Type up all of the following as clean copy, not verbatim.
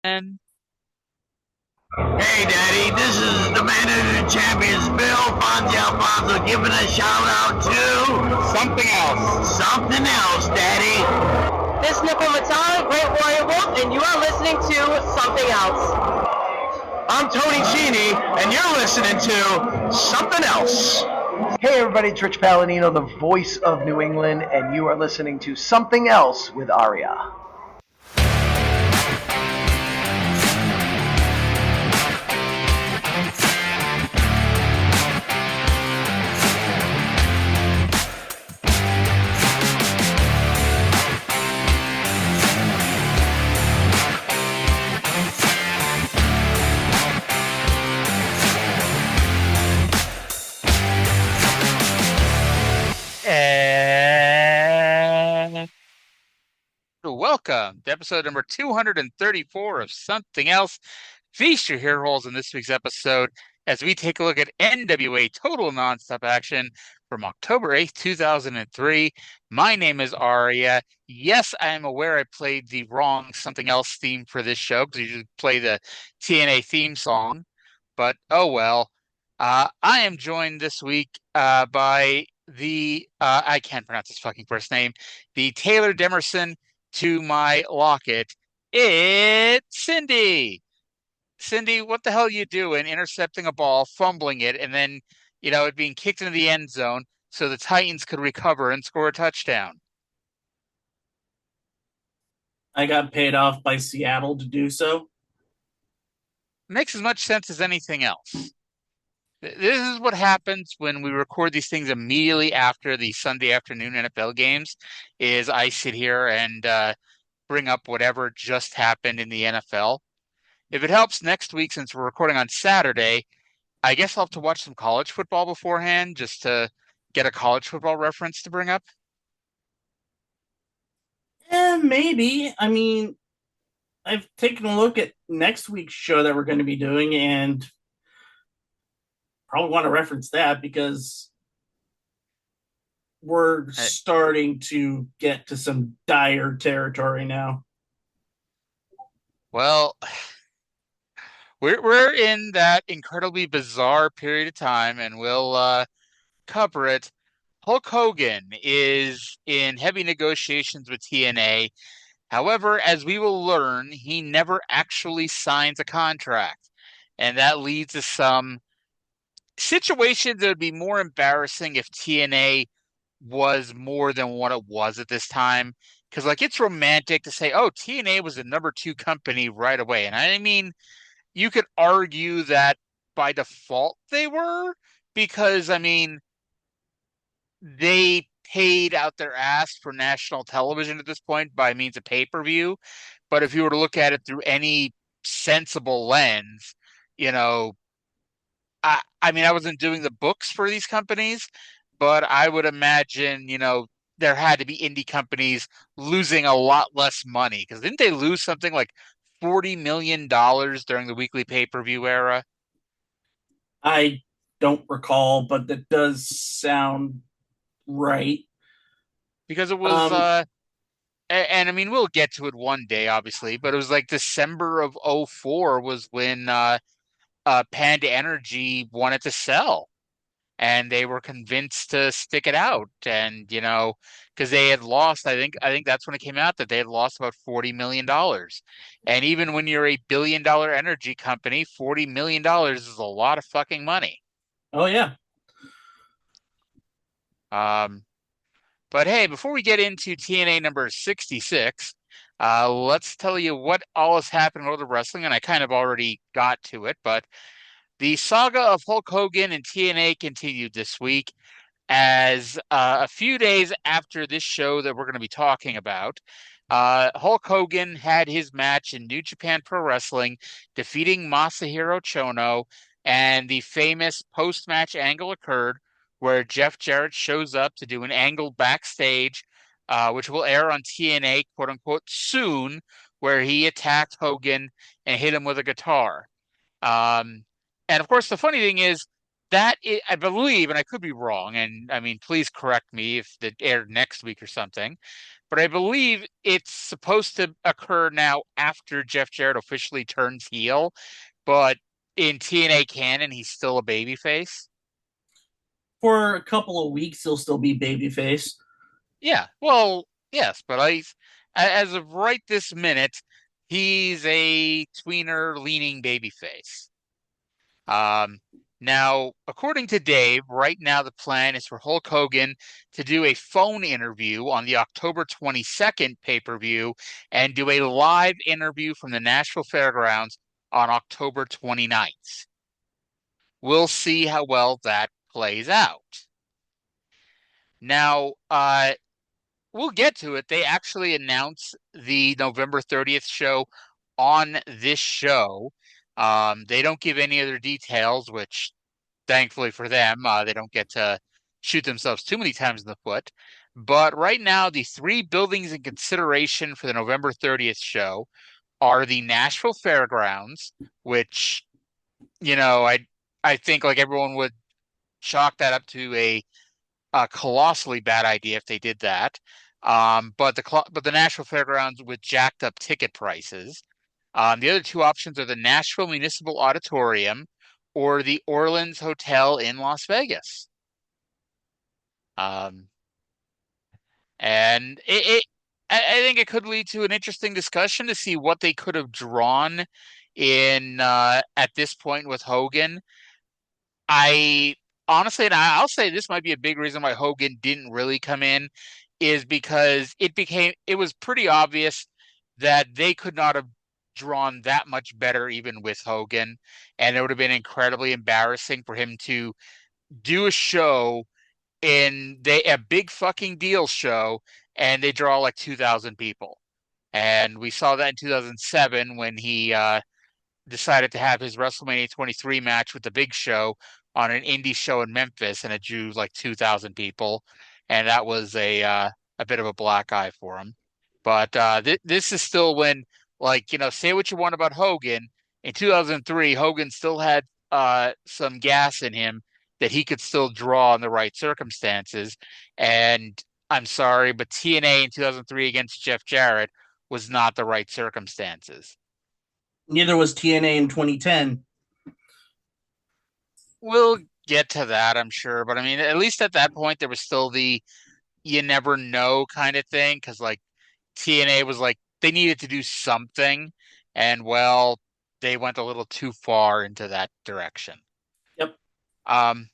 And Hey, Daddy, this is the man of the champions, Bill Fonzie Alfonso, giving a shout out to something else. Something else, Daddy. This is Nickel Matata, Great Warrior Wolf, and you are listening to Something Else. I'm Tony Cini, and you're listening to something else. Hey everybody, it's Rich Palladino, the voice of New England, and you are listening to Something Else with Aria. welcome to episode number 234 of Something Else. Feast your ear holes in this week's episode as we take a look at NWA Total Nonstop Action from October 8th, 2003. My name is Aria. Yes, I am aware I played the wrong Something Else theme for this show because you should play the TNA theme song, but oh well. I am joined this week by I can't pronounce his fucking first name, the Taylor Demerson to my Lockett. It's Cyndi. Cyndi, what the hell are you doing intercepting a ball, fumbling it, and then, it being kicked into the end zone so the Titans could recover and score a touchdown? I got paid off by Seattle to do so. Makes as much sense as anything else. This is what happens when we record these things immediately after the Sunday afternoon NFL games, is I sit here and bring up whatever just happened in the NFL. If it helps next week, since we're recording on Saturday, I guess I'll have to watch some college football beforehand just to get a college football reference to bring up. Maybe. I mean, I've taken a look at next week's show that we're going to be doing and probably want to reference that because we're starting to get to some dire territory now. Well, we're in that incredibly bizarre period of time, and we'll cover it. Hulk Hogan is in heavy negotiations with TNA. However, as we will learn, he never actually signs a contract. And that leads to some situations that would be more embarrassing if TNA was more than what it was at this time. Because, it's romantic to say, oh, TNA was the number 2 company right away. And I mean, you could argue that by default they were, because, I mean, they paid out their ass for national television at this point by means of pay-per-view. But if you were to look at it through any sensible lens, I mean, I wasn't doing the books for these companies, but I would imagine, there had to be indie companies losing a lot less money. Because didn't they lose something like $40 million during the weekly pay-per-view era? I don't recall, but that does sound right. Because it was, and I mean, we'll get to it one day, obviously, but it was like December of 04 was when Panda Energy wanted to sell, and they were convinced to stick it out. And, because they had lost, I think that's when it came out that they had lost about $40 million. And even when you're a billion-dollar energy company, $40 million is a lot of fucking money. Oh, yeah. But hey, before we get into TNA number 66, let's tell you what all has happened in world of wrestling, and I kind of already got to it, but the saga of Hulk Hogan and TNA continued this week as a few days after this show that we're going to be talking about, Hulk Hogan had his match in New Japan Pro Wrestling, defeating Masahiro Chono, and the famous post-match angle occurred where Jeff Jarrett shows up to do an angle backstage, which will air on TNA, quote unquote, soon, where he attacked Hogan and hit him with a guitar. And of course, the funny thing is I believe, and I could be wrong, and I mean, please correct me if it aired next week or something, but I believe it's supposed to occur now after Jeff Jarrett officially turns heel. But in TNA canon, he's still a babyface. For a couple of weeks, he'll still be babyface. Yeah, well, yes, but as of right this minute, he's a tweener leaning babyface. Um, Now, according to Dave, right now the plan is for Hulk Hogan to do a phone interview on the October 22nd pay-per-view and do a live interview from the Nashville Fairgrounds on October 29th. We'll see how well that plays out. Now, we'll get to it. They actually announced the November 30th show on this show. They don't give any other details, which thankfully for them, they don't get to shoot themselves too many times in the foot. But right now, the three buildings in consideration for the November 30th show are the Nashville Fairgrounds, which, I think like everyone would chalk that up to a colossally bad idea if they did that. But the Nashville Fairgrounds with jacked up ticket prices. The other two options are the Nashville Municipal Auditorium or the Orleans Hotel in Las Vegas. Um, and I think it could lead to an interesting discussion to see what they could have drawn in at this point with Hogan. I honestly, and I'll say this might be a big reason why Hogan didn't really come in, is because it was pretty obvious that they could not have drawn that much better even with Hogan, and it would have been incredibly embarrassing for him to do a show a big fucking deal show, and they draw like 2,000 people. And we saw that in 2007 when he decided to have his WrestleMania 23 match with the Big Show on an indie show in Memphis, and it drew like 2,000 people, and that was a bit of a black eye for him. But this is still when, like, say what you want about Hogan. In 2003, Hogan still had some gas in him that he could still draw in the right circumstances. And I'm sorry, but TNA in 2003 against Jeff Jarrett was not the right circumstances. Neither was TNA in 2010. We'll get to that, I'm sure. But I mean, at least at that point, there was still the you never know kind of thing. Because like TNA was like, they needed to do something. And well, they went a little too far into that direction. Yep. Um,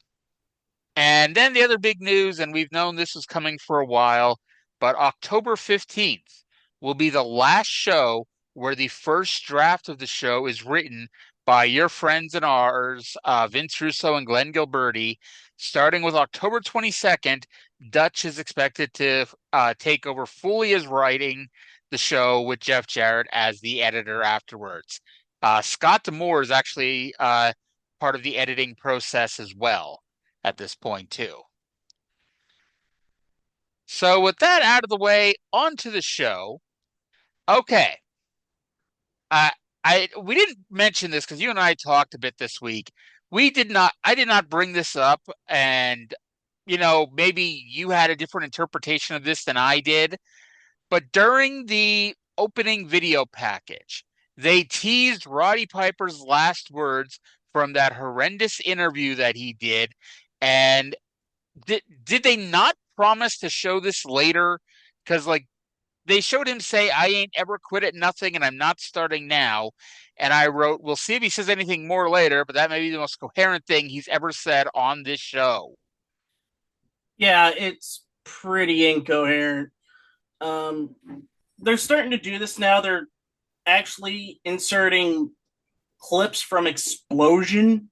and then the other big news, and we've known this was coming for a while, but October 15th will be the last show where the first draft of the show is written by your friends and ours, Vince Russo and Glenn Gilberti. Starting with October 22nd, Dutch is expected to take over fully as writing the show with Jeff Jarrett as the editor afterwards. Scott D'Amore is actually part of the editing process as well at this point too. So with that out of the way, on to the show. Okay. Uh, we didn't mention this because you and I talked a bit this week. I did not bring this up, and maybe you had a different interpretation of this than I did. But during the opening video package, they teased Roddy Piper's last words from that horrendous interview that he did. And did they not promise to show this later? Because like they showed him say, "I ain't ever quit at nothing, and I'm not starting now." And I wrote, "We'll see if he says anything more later, but that may be the most coherent thing he's ever said on this show." Yeah, it's pretty incoherent. They're starting to do this now. They're actually inserting clips from Explosion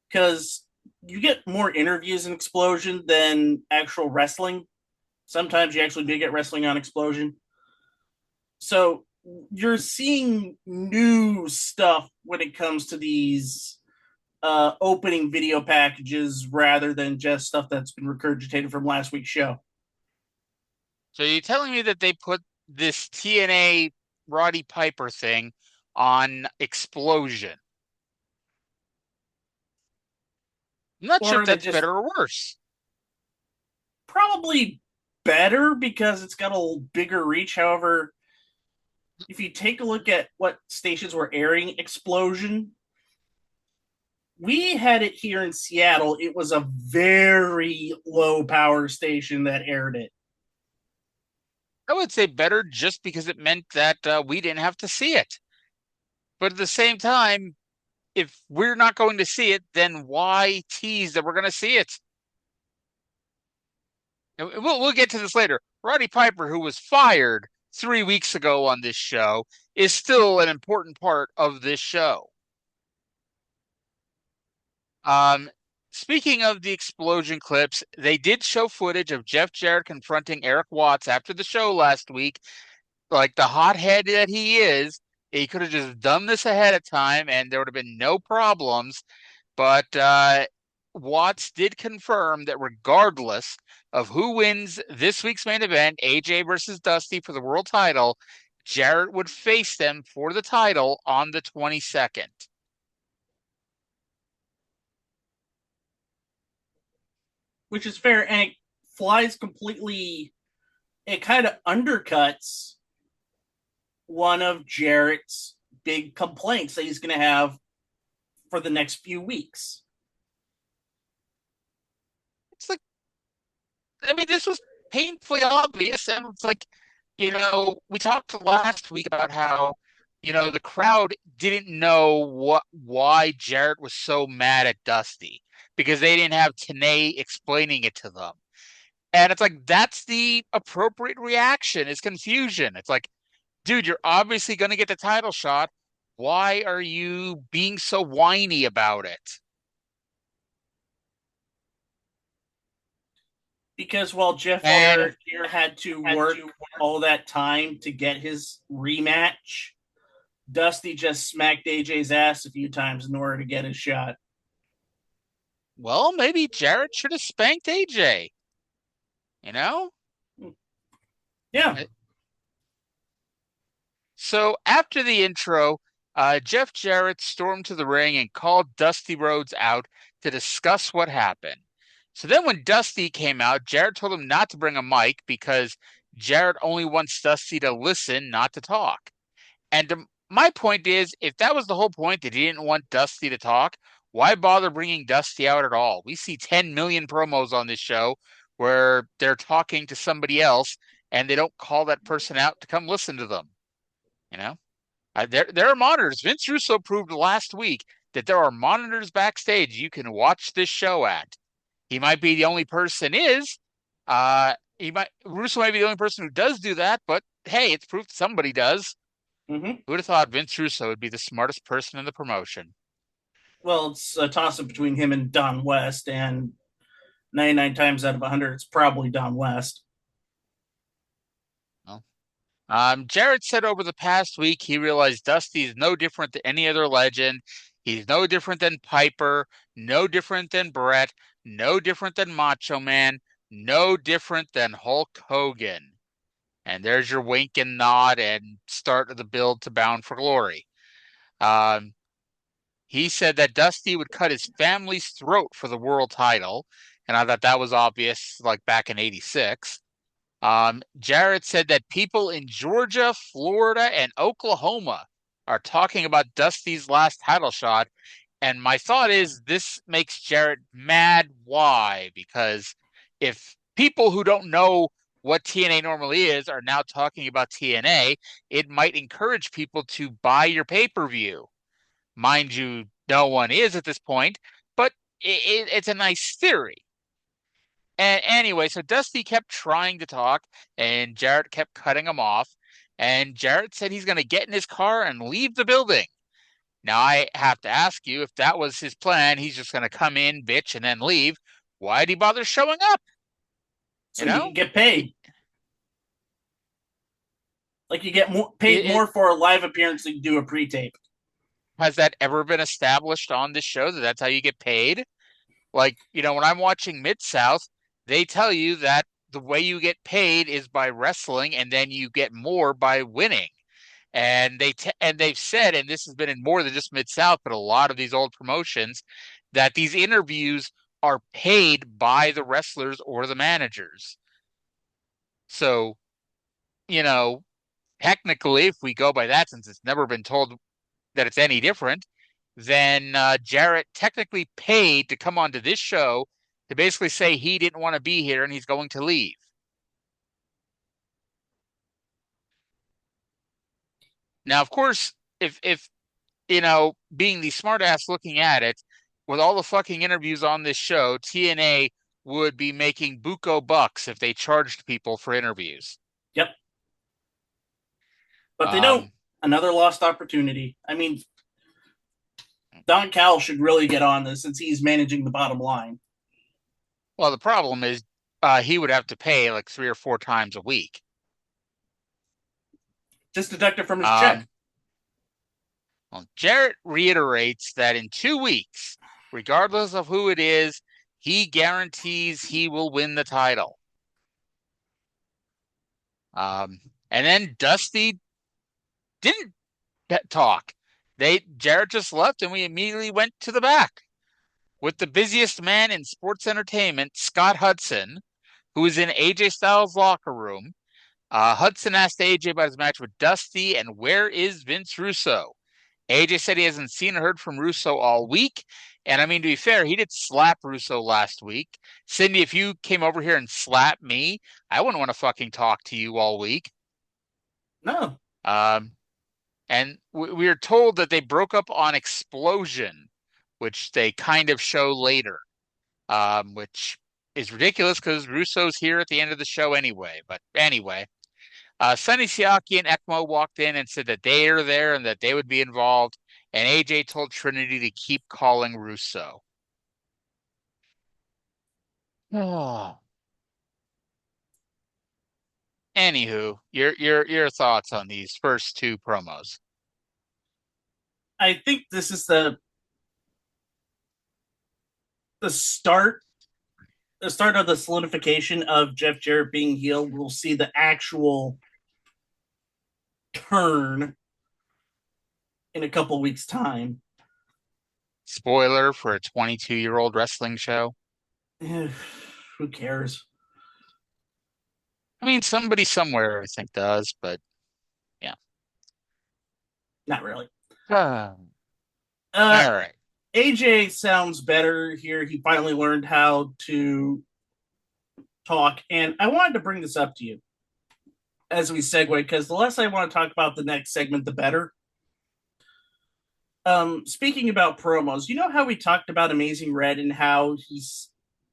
because you get more interviews in Explosion than actual wrestling. Sometimes you actually do get wrestling on Explosion. So you're seeing new stuff when it comes to these opening video packages rather than just stuff that's been regurgitated from last week's show. So you're telling me that they put this TNA Roddy Piper thing on Explosion? I'm not sure Or if they that's just better or worse. probably better because it's got a bigger reach. However, if you take a look at what stations were airing Explosion, we had it here in Seattle. It was a very low power station that aired it. I would say better just because it meant that we didn't have to see it. But at the same time, if we're not going to see it, then why tease that we're going to see it? And we'll get to this later. Roddy Piper, who was fired 3 weeks ago on this show, is still an important part of this show. Um, Speaking of the explosion clips, they did show footage of Jeff Jarrett confronting Eric Watts after the show last week. Like the hothead that he is, he could have just done this ahead of time and there would have been no problems. But Watts did confirm that regardless of who wins this week's main event, AJ versus Dusty for the world title, Jarrett would face them for the title on the 22nd. Which is fair, and it flies completely. It kind of undercuts one of Jarrett's big complaints that he's going to have for the next few weeks. It's like, I mean, this was painfully obvious. And it's like, we talked last week about how, the crowd didn't know why Jarrett was so mad at Dusty because they didn't have Tenay explaining it to them. And it's like, that's the appropriate reaction is confusion. It's like, dude, you're obviously going to get the title shot. Why are you being so whiny about it? Because while Jeff Jarrett had to work all that time to get his rematch, Dusty just smacked AJ's ass a few times in order to get his shot. Well, maybe Jarrett should have spanked AJ. Yeah. So after the intro, Jeff Jarrett stormed to the ring and called Dusty Rhodes out to discuss what happened. So then when Dusty came out, Jarrett told him not to bring a mic because Jarrett only wants Dusty to listen, not to talk. And my point is, if that was the whole point that he didn't want Dusty to talk, why bother bringing Dusty out at all? We see 10 million promos on this show where they're talking to somebody else and they don't call that person out to come listen to them. There are monitors. Vince Russo proved last week that there are monitors backstage you can watch this show at. He might be the only person Russo might be the only person who does do that, but hey, it's proof somebody does. Mm-hmm. Who would have thought Vince Russo would be the smartest person in the promotion? Well, it's a toss-up between him and Don West, and 99 times out of 100, it's probably Don West. Jarrett said over the past week he realized Dusty is no different than any other legend. He's no different than Piper, no different than Brett, no different than Macho Man, no different than Hulk Hogan. And there's your wink and nod and start of the build to Bound for Glory. He said that Dusty would cut his family's throat for the world title. And I thought that was obvious, like back in '86. Jarrett said that people in Georgia, Florida, and Oklahoma are talking about Dusty's last title shot. And my thought is this makes Jarrett mad. Why? Because if people who don't know what TNA normally is are now talking about TNA, it might encourage people to buy your pay-per-view. Mind you, no one is at this point, but it's a nice theory. And anyway, so Dusty kept trying to talk, and Jarrett kept cutting him off. And Jarrett said he's going to get in his car and leave the building. Now, I have to ask you, if that was his plan, he's just going to come in, bitch, and then leave. Why'd he bother showing up? So you can get paid. Like you get paid more for a live appearance than you do a pre-tape. Has that ever been established on this show that that's how you get paid? Like, when I'm watching Mid-South, they tell you that the way you get paid is by wrestling, and then you get more by winning. And they've said, and this has been in more than just Mid-South, but a lot of these old promotions, that these interviews are paid by the wrestlers or the managers. So, you know, technically, if we go by that, since it's never been told that it's any different, then Jarrett technically paid to come onto this show to basically say he didn't want to be here and he's going to leave. Now, of course, if being the smartass looking at it, with all the fucking interviews on this show, TNA would be making buco bucks if they charged people for interviews. Yep. But they don't. Um, Another lost opportunity. I mean, Don Cal should really get on this since he's managing the bottom line. well, the problem is he would have to pay like 3 or 4 times a week. Just deduct it from his check. Well, Jarrett reiterates that in 2 weeks, regardless of who it is, he guarantees he will win the title. And then Dusty didn't talk. Jarrett just left, and we immediately went to the back with the busiest man in sports entertainment, Scott Hudson, who was in AJ Styles' locker room. Hudson asked AJ about his match with Dusty and where is Vince Russo. AJ said he hasn't seen or heard from Russo all week. And I mean, to be fair, he did slap Russo last week. Cyndi, if you came over here and slapped me, I wouldn't want to fucking talk to you all week. No. And we are told that they broke up on Explosion, which they kind of show later, which is ridiculous because Russo's here at the end of the show anyway. But anyway, Sonny Siaki and ECMO walked in and said that they are there and that they would be involved. And AJ told Trinity to keep calling Russo. Oh. Anywho, your thoughts on these first two promos? I think this is the start of the solidification of Jeff Jarrett being healed. We'll see the actual turn in a couple weeks' time. Spoiler for a 22-year-old wrestling show. Who cares? I mean, somebody somewhere I think does, but yeah. Not really. All right. AJ sounds better here. He finally learned how to talk. And I wanted to bring this up to you as we segue, because the less I want to talk about the next segment, the better. Speaking about promos, you know how we talked about Amazing Red and how he's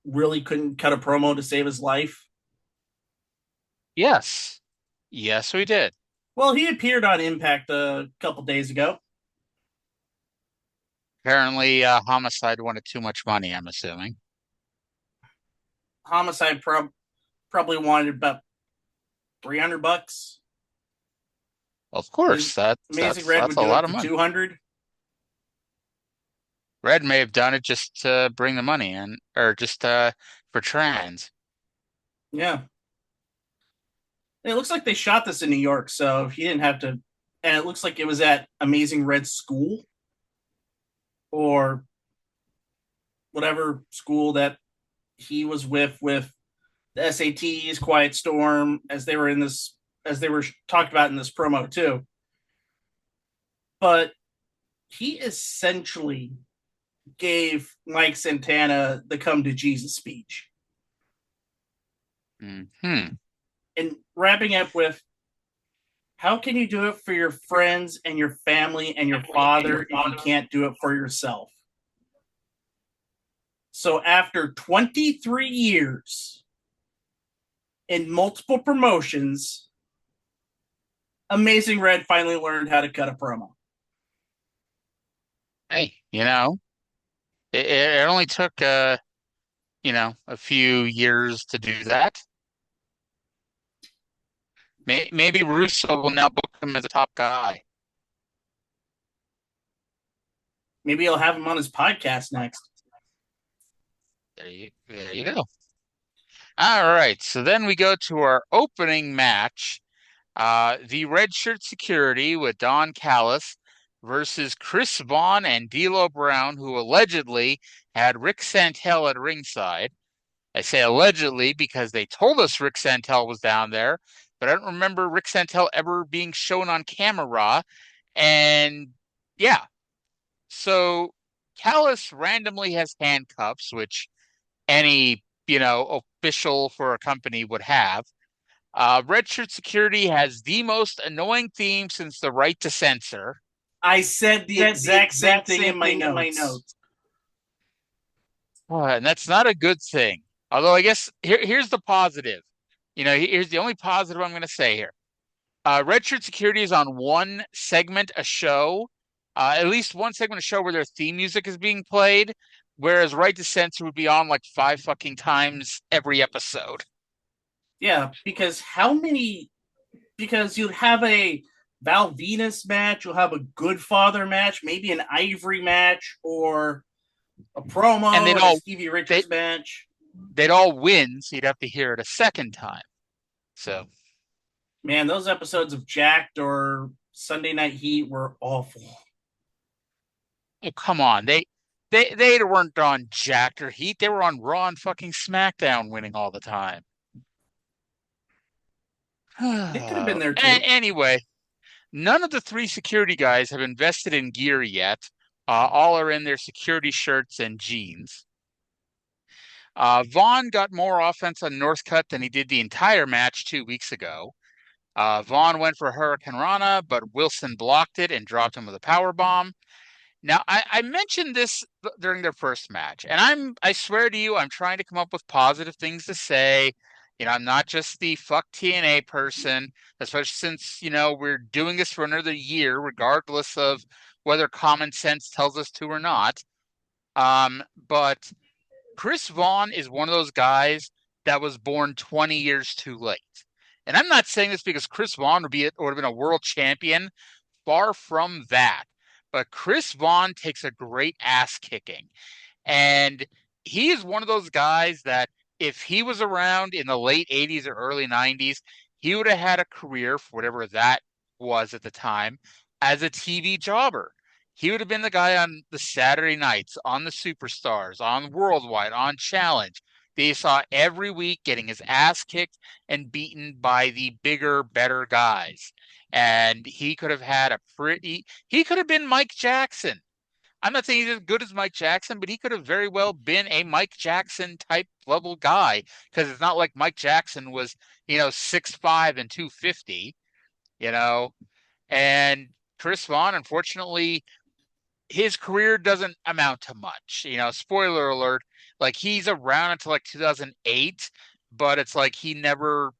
really couldn't cut a promo to save his life? Yes. Yes, we did. Well, he appeared on Impact a couple days ago. Apparently, Homicide wanted too much money, I'm assuming. Homicide probably wanted about $300. Of course, that's Red that's would a do lot it of for money. 200. Red may have done it just to bring the money in, or just for trans. Yeah. It looks like they shot this in New York, so he didn't have to. And it looks like it was at Amazing Red's school or whatever school that he was with the SATs, Quiet Storm, as they were talked about in this promo too. But he essentially gave Mike Santana the come to Jesus speech. Mm-hmm. And wrapping up with, how can you do it for your friends and your family and your father if you can't do it for yourself? So after 23 years in multiple promotions, Amazing Red finally learned how to cut a promo. Hey, it only took a few years to do that. Maybe Russo will now book him as a top guy. Maybe he'll have him on his podcast next. There you go. All right, so then we go to our opening match. The Red Shirt Security with Don Callis versus Chris Vaughn and D'Lo Brown, who allegedly had Rick Santel at ringside. I say allegedly because they told us Rick Santel was down there, but I don't remember Rick Santel ever being shown on camera. And yeah, so Callis randomly has handcuffs, which any, official for a company would have. Red Shirt Security has the most annoying theme since the right to censor. I said the exact same thing in my notes. And that's not a good thing. Although I guess here's the positive. Here's the only positive I'm going to say here. Red Shirt Security is on one segment a show, at least one segment a show where their theme music is being played, whereas Right to Censor would be on like 5 fucking times every episode. Yeah, because how many? Because you'd have a Val Venus match, you'll have a Good Father match, maybe an Ivory match, or a promo, and a Stevie Richards match. They'd all win, so you'd have to hear it a second time. So, man, those episodes of Jacked or Sunday Night Heat were awful. Oh, come on. They weren't on Jacked or Heat. They were on Raw and fucking SmackDown winning all the time. It could have been there too. Anyway, none of the 3 security guys have invested in gear yet. All are in their security shirts and jeans. Vaughn got more offense on Northcutt than he did the entire match 2 weeks ago. Vaughn went for Hurricane Rana, but Wilson blocked it and dropped him with a power bomb. Now, I mentioned this during their first match, and I swear to you, I'm trying to come up with positive things to say. I'm not just the fuck TNA person, especially since, we're doing this for another year, regardless of whether common sense tells us to or not. But Chris Vaughn is one of those guys that was born 20 years too late. And I'm not saying this because Chris Vaughn would have been a world champion. Far from that. But Chris Vaughn takes a great ass kicking. And he is one of those guys that if he was around in the late 80s or early 90s, he would have had a career, for whatever that was at the time, as a TV jobber. He would have been the guy on the Saturday nights, on the Superstars, on Worldwide, on Challenge. They saw every week getting his ass kicked and beaten by the bigger, better guys. And he could have had he could have been Mike Jackson. I'm not saying he's as good as Mike Jackson, but he could have very well been a Mike Jackson type level guy, because it's not like Mike Jackson was, 6'5" and 250, and Chris Vaughn, unfortunately, his career doesn't amount to much. Spoiler alert, like he's around until like 2008, but it's like he never,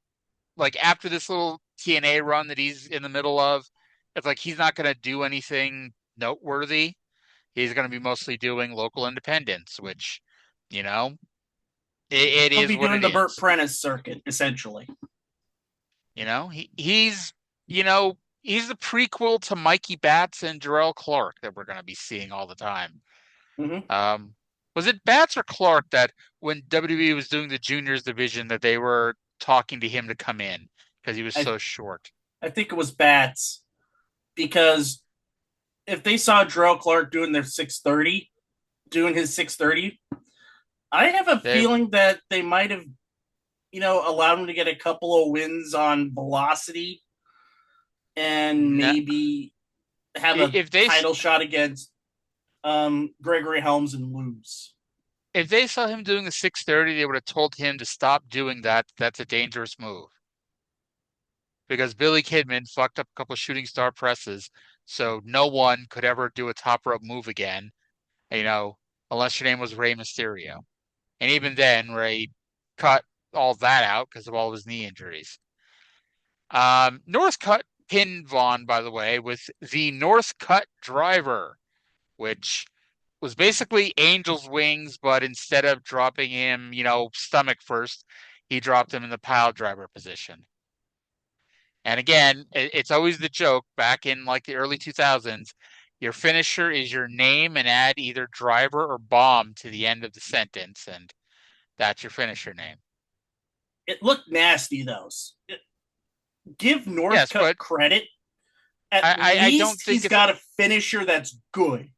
like after this little TNA run that he's in the middle of, it's like he's not going to do anything noteworthy. He's going to be mostly doing local independents, which, it He'll is be what doing it the is. Burt Prentice circuit, essentially. He's the prequel to Mikey Batts and Jarrell Clark that we're going to be seeing all the time. Mm-hmm. Was it Batts or Clark that when WWE was doing the juniors division that they were talking to him to come in because he was so short? I think it was Batts, because if they saw Jarrell Clark doing his 630, I have a feeling that they might have, allowed him to get a couple of wins on Velocity and maybe have a title shot against Gregory Helms and lose. If they saw him doing the 630, they would have told him to stop doing that. That's a dangerous move. Because Billy Kidman fucked up a couple of shooting star presses, so no one could ever do a top rope move again, unless your name was Rey Mysterio. And even then, Rey cut all that out because of all of his knee injuries. Northcutt pinned Vaughn, by the way, with the Northcutt driver, which was basically Angel's wings, but instead of dropping him, stomach first, he dropped him in the pile driver position. And again, it's always the joke back in like the early 2000s. Your finisher is your name and add either driver or bomb to the end of the sentence, and that's your finisher name. It looked nasty, though. Give Northcutt credit. At least I don't think he's got a finisher that's good.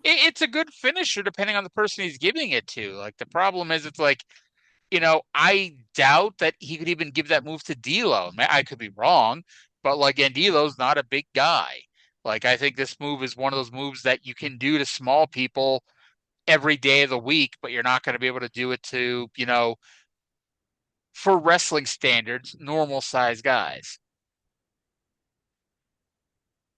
It's a good finisher depending on the person he's giving it to. Like the problem is, it's like I doubt that he could even give that move to D'Lo. I could be wrong, but like, again, D'Lo's not a big guy. Like, I think this move is one of those moves that you can do to small people every day of the week, but you're not going to be able to do it to, for wrestling standards, normal size guys.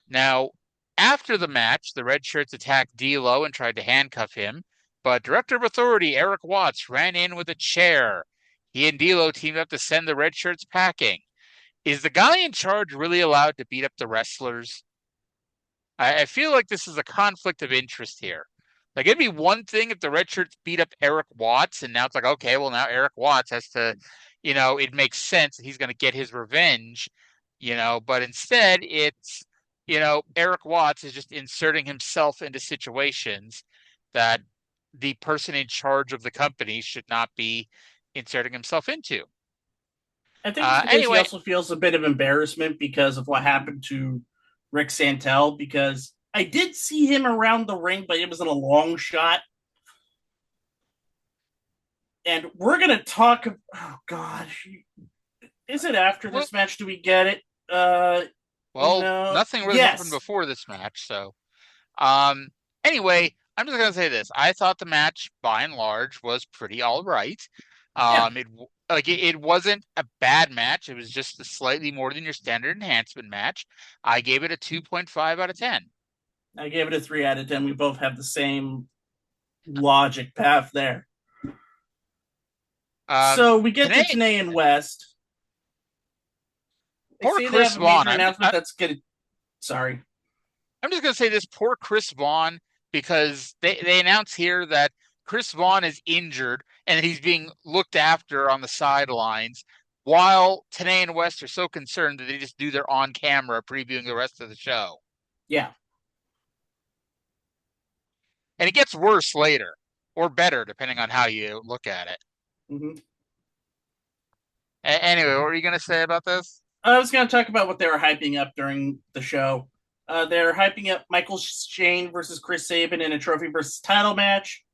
Now, after the match, the Red Shirts attacked D'Lo and tried to handcuff him, but Director of Authority Eric Watts ran in with a chair. He and D'Lo teamed up to send the Red Shirts packing. Is the guy in charge really allowed to beat up the wrestlers? I feel like this is a conflict of interest here. Like, it'd be one thing if the Red Shirts beat up Eric Watts, and now it's like, okay, well, now Eric Watts has to, it makes sense that he's going to get his revenge, but instead it's, Eric Watts is just inserting himself into situations that the person in charge of the company should not be inserting himself into. I think it's because he Anyway, also feels a bit of embarrassment because of what happened to Rick Santel. Because I did see him around the ring, but it was in a long shot. And we're gonna talk. Oh gosh, is it after well, this match? Do we get it? well, No. nothing really happened Yes. before this match, so Um, anyway, I'm just gonna say this. I thought the match, by and large, was pretty all right. Yeah. It wasn't a bad match. It was just a slightly more than your standard enhancement match. I gave it a 2.5 out of 10. I gave it a 3 out of 10. We both have the same logic path there. Um, So we get to Today, Tenay and West. They poor say they Chris have a Vaughn. major announcement that's gonna. Sorry. I'm just gonna say this. Poor Chris Vaughn, because they announce here that Chris Vaughn is injured and that he's being looked after on the sidelines, while Tenay and West are so concerned that they just do their on camera previewing the rest of the show. Yeah. And it gets worse later, or better, depending on how you look at it. Mm-hmm. Anyway, what were you gonna say about this? I was going to talk about what they were hyping up during the show. They're hyping up Michael Shane versus Chris Sabin in a trophy versus title match.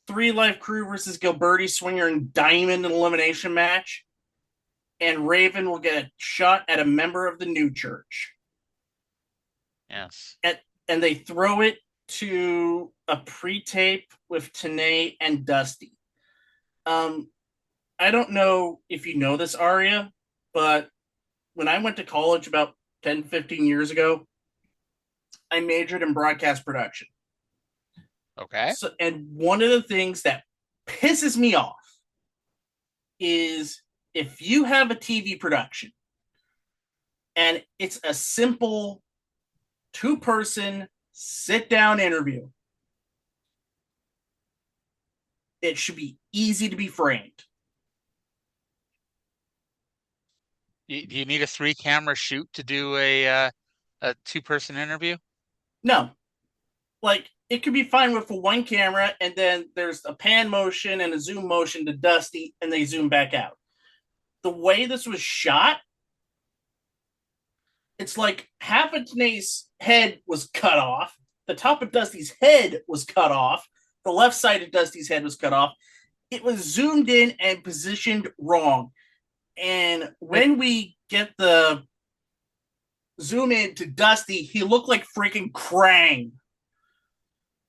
3 Live Crew versus Gilberti Swinger and Diamond in elimination match. And Raven will get a shot at a member of the new church. Yes. And they throw it to a pre-tape with Tenay and Dusty. I don't know if you know this, Aria, but when I went to college about 10, 15 years ago, I majored in broadcast production. Okay. So, and one of the things that pisses me off is if you have a TV production and it's a simple 2-person sit down interview, it should be easy to be framed. Do you need a 3-camera shoot to do a 2-person interview? No, like it could be fine with a 1 camera, and then there's a pan motion and a zoom motion to Dusty, and they zoom back out. The way this was shot, it's like half of Tenay's head was cut off, the top of Dusty's head was cut off, the left side of Dusty's head was cut off. It was zoomed in and positioned wrong. And when we get the zoom in to Dusty, he looked like freaking Krang.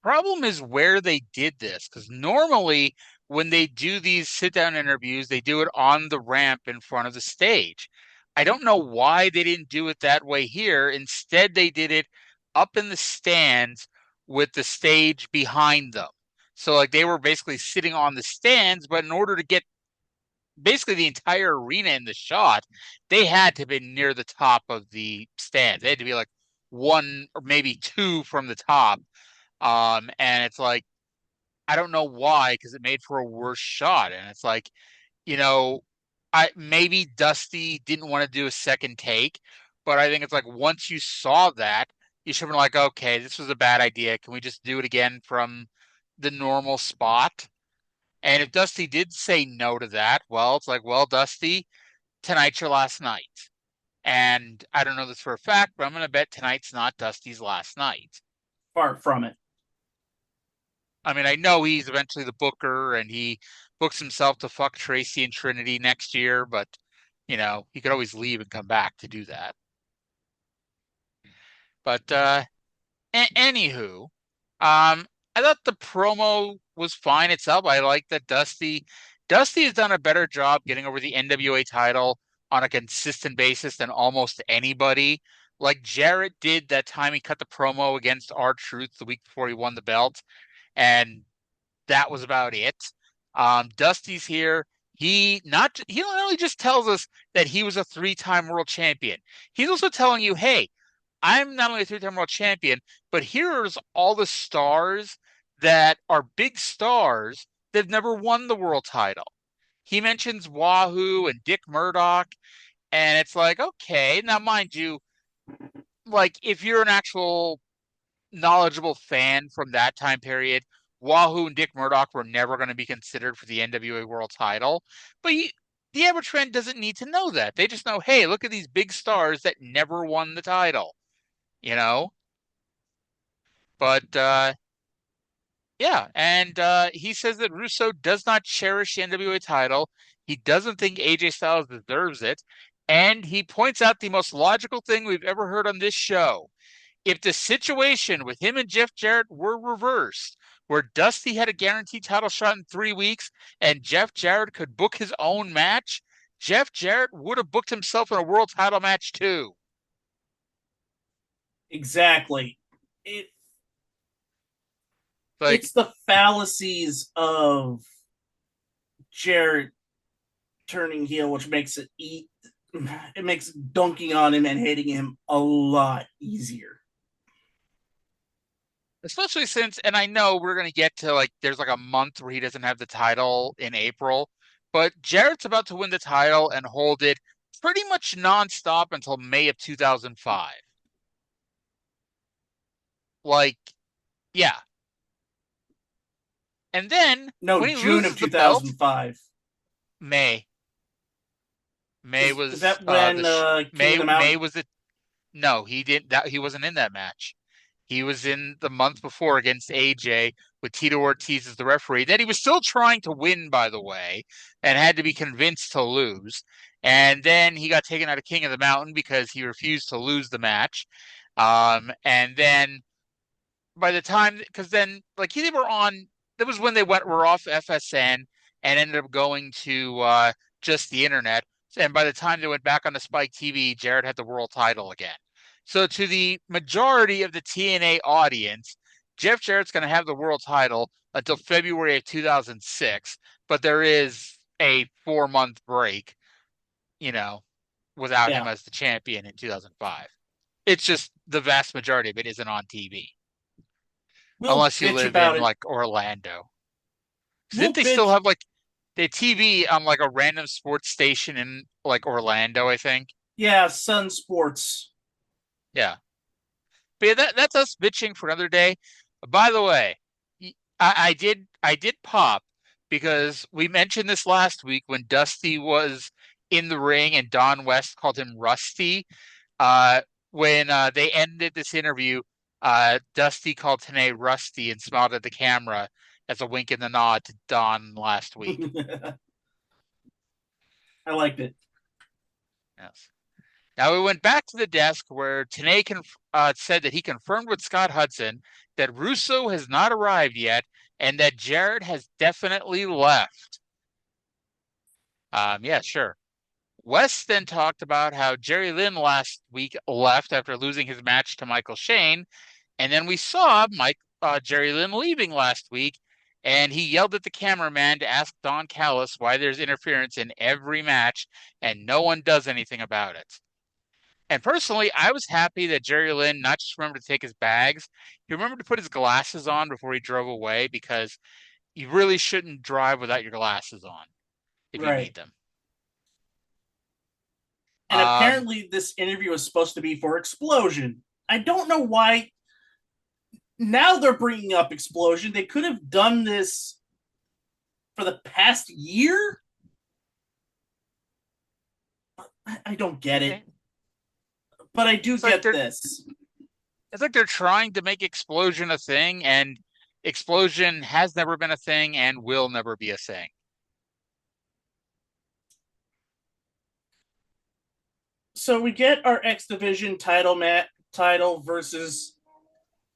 Problem is where they did this, because normally when they do these sit-down interviews, they do it on the ramp in front of the stage. I don't know why they didn't do it that way here. Instead, they did it up in the stands with the stage behind them. So like they were basically sitting on the stands, but in order to get basically the entire arena in the shot, they had to be near the top of the stands. They had to be like 1 or maybe 2 from the top. And it's like, I don't know why, because it made for a worse shot. And it's like, you know, I maybe Dusty didn't want to do a second take, but I think it's like once you saw that, you should have been like, okay, this was a bad idea. Can we just do it again from the normal spot? And if Dusty did say no to that, well, it's like, well, Dusty, tonight's your last night. And I don't know this for a fact, but I'm going to bet tonight's not Dusty's last night. Far from it. I mean, I know he's eventually the booker and he books himself to fuck Tracy and Trinity next year, but he could always leave and come back to do that. But anywho, I thought the promo was fine itself. I like that Dusty has done a better job getting over the NWA title on a consistent basis than almost anybody. Like Jarrett did that time he cut the promo against R-Truth the week before he won the belt, and that was about it. Dusty's here. He not only just tells us that he was a 3-time world champion. He's also telling you, hey, I'm not only a 3-time world champion, but here's all the stars that are big stars that've never won the world title. He mentions Wahoo and Dick Murdoch, and it's like, okay, now mind you, like if you're an actual knowledgeable fan from that time period, Wahoo and Dick Murdoch were never going to be considered for the NWA world title. But the average fan doesn't need to know that. They just know, hey, look at these big stars that never won the title. But yeah, and he says that Russo does not cherish the NWA title. He doesn't think AJ Styles deserves it, and he points out the most logical thing we've ever heard on this show. If the situation with him and Jeff Jarrett were reversed, where Dusty had a guaranteed title shot in 3 weeks and Jeff Jarrett could book his own match, Jeff Jarrett would have booked himself in a world title match too. Exactly. It's the fallacies of Jarrett turning heel, which makes it makes dunking on him and hating him a lot easier. Especially since, and I know we're going to get to there's a month where he doesn't have the title in April, but Jarrett's about to win the title and hold it pretty much nonstop until May of 2005. Yeah. And then when he June of 2005. May was is that when May was it? No, he didn't. He wasn't in that match. He was in the month before against AJ with Tito Ortiz as the referee. That he was still trying to win, by the way, and had to be convinced to lose. And then he got taken out of King of the Mountain because he refused to lose the match. And then by the time, because then they were on. That was when they were off FSN and ended up going to just the internet. And by the time they went back on the Spike TV, Jarrett had the world title again. So to the majority of the TNA audience, Jeff Jarrett's going to have the world title until February of 2006. But there is a 4-month break, without him as the champion in 2005. It's just the vast majority of it isn't on TV. Unless you live in Orlando. Didn't they still have the TV on a random sports station in Orlando, I think? Yeah, Sun Sports. Yeah. But yeah, that's us bitching for another day. By the way, I did pop because we mentioned this last week when Dusty was in the ring and Don West called him Rusty. When they ended this interview, Dusty called Tenay Rusty and smiled at the camera as a wink and a nod to Don last week. I liked it. Yes. Now we went back to the desk where Tenay said that he confirmed with Scott Hudson that Russo has not arrived yet and that Jarrett has definitely left. Yeah, sure. West then talked about how Jerry Lynn last week left after losing his match to Michael Shane. And then we saw Jerry Lynn leaving last week, and he yelled at the cameraman to ask Don Callis why there's interference in every match, and no one does anything about it. And personally, I was happy that Jerry Lynn not just remembered to take his bags, he remembered to put his glasses on before he drove away, because you really shouldn't drive without your glasses on if you need them. And apparently this interview was supposed to be for Explosion. I don't know why now they're bringing up Explosion. They could have done this for the past year. I don't get it. But I do get this. It's like they're trying to make Explosion a thing, and Explosion has never been a thing and will never be a thing. So we get our X Division title versus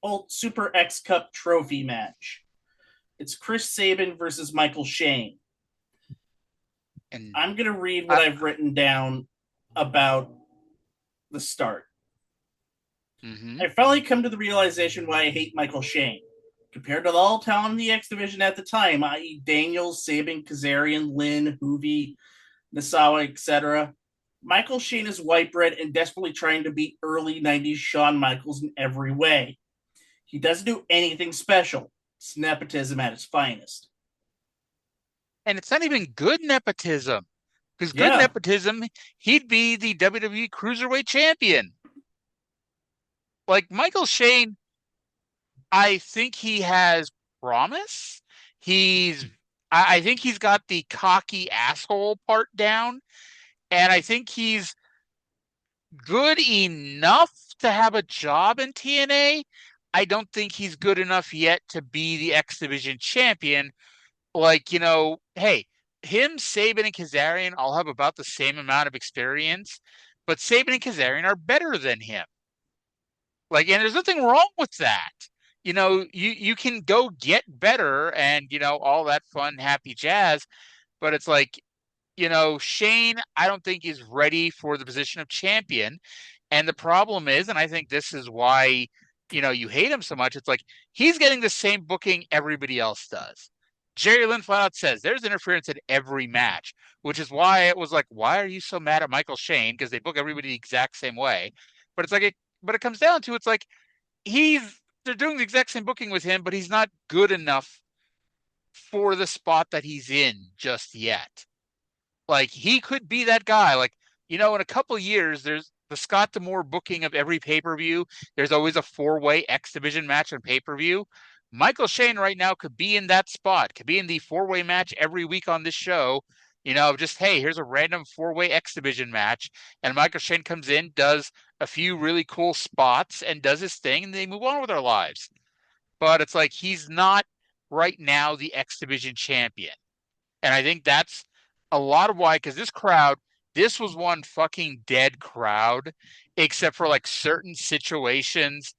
old Super X Cup trophy match. It's Chris Sabin versus Michael Shane. And I'm going to read what I, I've written down about the start. mm-hmm. I finally come to the realization why I hate Michael Shane. Compared to all talent in the X Division at the time, i.e., Daniels, Sabin, Kazarian, Lynn, Hoovy, Nasawa, etc., Michael Shane is white bread and desperately trying to beat early 90s Shawn Michaels in every way. He doesn't do anything special. It's nepotism at its finest. And it's not even good nepotism. Because good Yeah, nepotism, he'd be the WWE Cruiserweight Champion. Like Michael Shane, I think he has promise. He's, I think he's got the cocky asshole part down, and I think he's good enough to have a job in TNA. I don't think he's good enough yet to be the X Division champion. Like, hey, him, Sabin, and Kazarian all have about the same amount of experience, but Sabin and Kazarian are better than him. Like, and there's nothing wrong with that. You can go get better and, all that fun, happy jazz, but it's like, Shane, I don't think is ready for the position of champion. And the problem is, and I think this is why, you hate him so much, it's like he's getting the same booking everybody else does. Jerry Lynn flat out says there's interference in every match, which is why it was like, why are you so mad at Michael Shane? Because they book everybody the exact same way. But it's like, but it comes down to it's like they're doing the exact same booking with him, but he's not good enough for the spot that he's in just yet. Like he could be that guy. Like, in a couple years, there's the Scott D'Amore booking of every pay-per-view. There's always a four-way X Division match on pay-per-view. Michael Shane right now could be in that spot, could be in the four-way match every week on this show. Just hey, here's a random four-way X Division match, and Michael Shane comes in, does a few really cool spots, and does his thing, and they move on with their lives. But it's like he's not right now the X Division champion. And I think that's a lot of why, because this was one fucking dead crowd, except for like certain situations.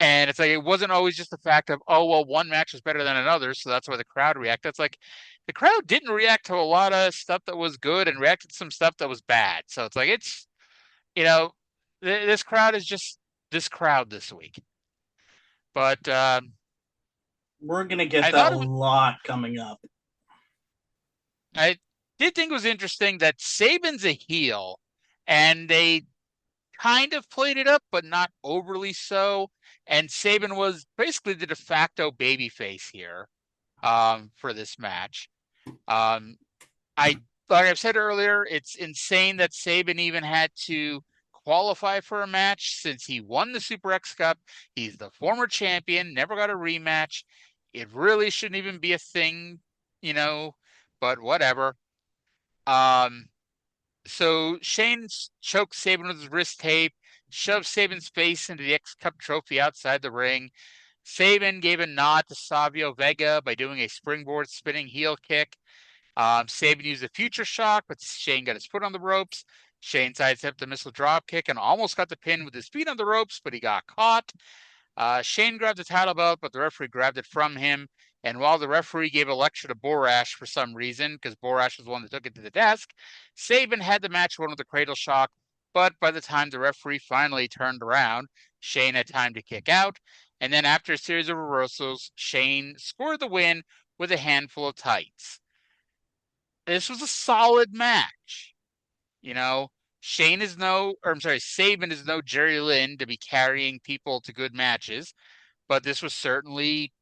And it's like, it wasn't always just the fact of, oh, well, one match was better than another. So that's why the crowd reacted. It's like the crowd didn't react to a lot of stuff that was good and reacted to some stuff that was bad. So it's like, you know, this crowd is just this crowd this week. But we're going to get I that thought a it was, lot coming up. I did think it was interesting that Sabin's a heel, and they kind of played it up, but not overly so. And Sabin was basically the de facto babyface here, for this match. Um, I like I've said earlier, it's insane that Sabin even had to qualify for a match since he won the Super X Cup. He's the former champion, never got a rematch. It really shouldn't even be a thing, but whatever. Um, so Shane chokes Sabin with his wrist tape, shoves Sabin's face into the X Cup trophy outside the ring. Sabin gave a nod to Savio Vega by doing a springboard spinning heel kick. Sabin used a future shock, but Shane got his foot on the ropes. Shane sidestepped the missile drop kick and almost got the pin with his feet on the ropes, but he got caught. Shane grabbed the title belt, but the referee grabbed it from him. And while the referee gave a lecture to Borash for some reason, because Borash was the one that took it to the desk, Sabin had the match won with the cradle shock. But by the time the referee finally turned around, Shane had time to kick out. And then after a series of reversals, Shane scored the win with a handful of tights. This was a solid match. You know, Sabin is no Jerry Lynn to be carrying people to good matches, but this was certainly,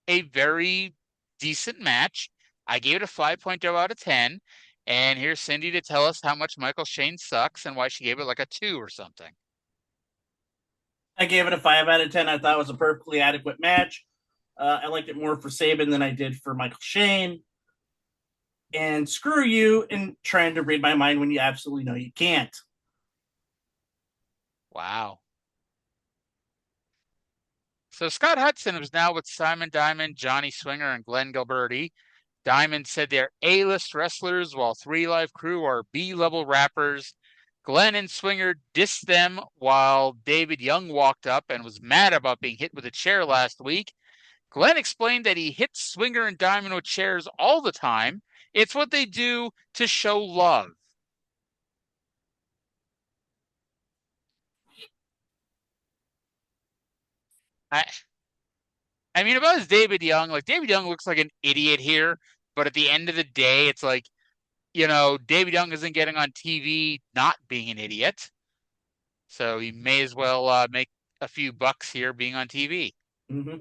a very decent match. I gave it a 5.0 out of 10. And here's Cyndi to tell us how much Michael Shane sucks and why she gave it like a 2 or something. I gave it a 5 out of 10. I thought it was a perfectly adequate match. I liked it more for Sabin than I did for Michael Shane. And screw you in trying to read my mind when you absolutely know you can't. Wow. So Scott Hudson was now with Simon Diamond, Johnny Swinger, and Glenn Gilberti. Diamond said they're A-list wrestlers, while Three Live Crew are B-level rappers. Glenn and Swinger dissed them while David Young walked up and was mad about being hit with a chair last week. Glenn explained that he hits Swinger and Diamond with chairs all the time. It's what they do to show love. I I mean, if I was David Young, like David Young looks like an idiot here, but at the end of the day, it's like, David Young isn't getting on TV not being an idiot. So he may as well make a few bucks here being on TV. Mm-hmm.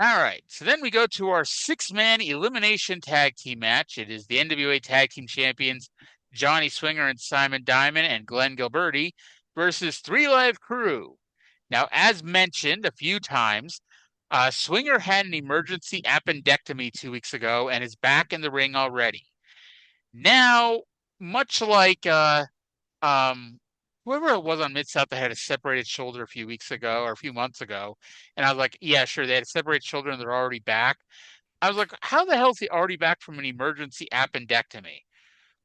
All right. So then we go to our six-man elimination tag team match. It is the NWA Tag Team Champions Johnny Swinger and Simon Diamond and Glenn Gilberti versus Three Live Crew. Now, as mentioned a few times, Swinger had an emergency appendectomy 2 weeks ago and is back in the ring already. Now, much like whoever it was on Mid South that had a separated shoulder a few weeks ago or a few months ago, and I was like, yeah, sure, they had a separated shoulder and they're already back. I was like, how the hell is he already back from an emergency appendectomy?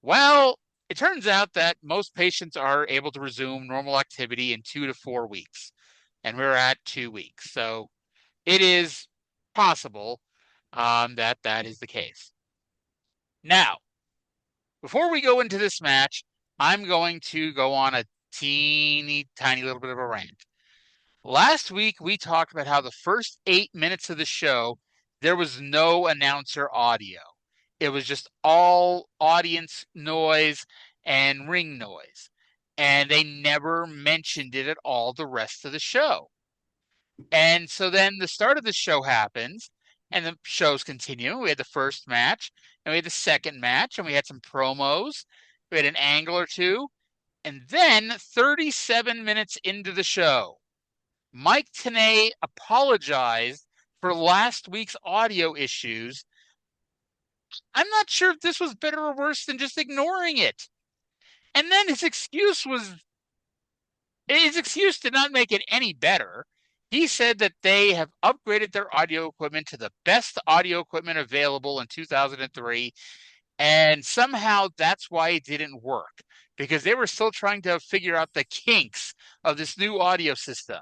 Well, it turns out that most patients are able to resume normal activity in 2 to 4 weeks, and we're at 2 weeks. So it is possible that that is the case. Now, before we go into this match, I'm going to go on a teeny tiny little bit of a rant. Last week, we talked about how the first 8 minutes of the show, there was no announcer audio. It was just all audience noise and ring noise. And they never mentioned it at all the rest of the show. And so then the start of the show happens, and the shows continue. We had the first match, and we had the second match, and we had some promos. We had an angle or two. And then 37 minutes into the show, Mike Tenay apologized for last week's audio issues. I'm not sure if this was better or worse than just ignoring it. And then his excuse did not make it any better. He said that they have upgraded their audio equipment to the best audio equipment available in 2003, and somehow that's why it didn't work, because they were still trying to figure out the kinks of this new audio system.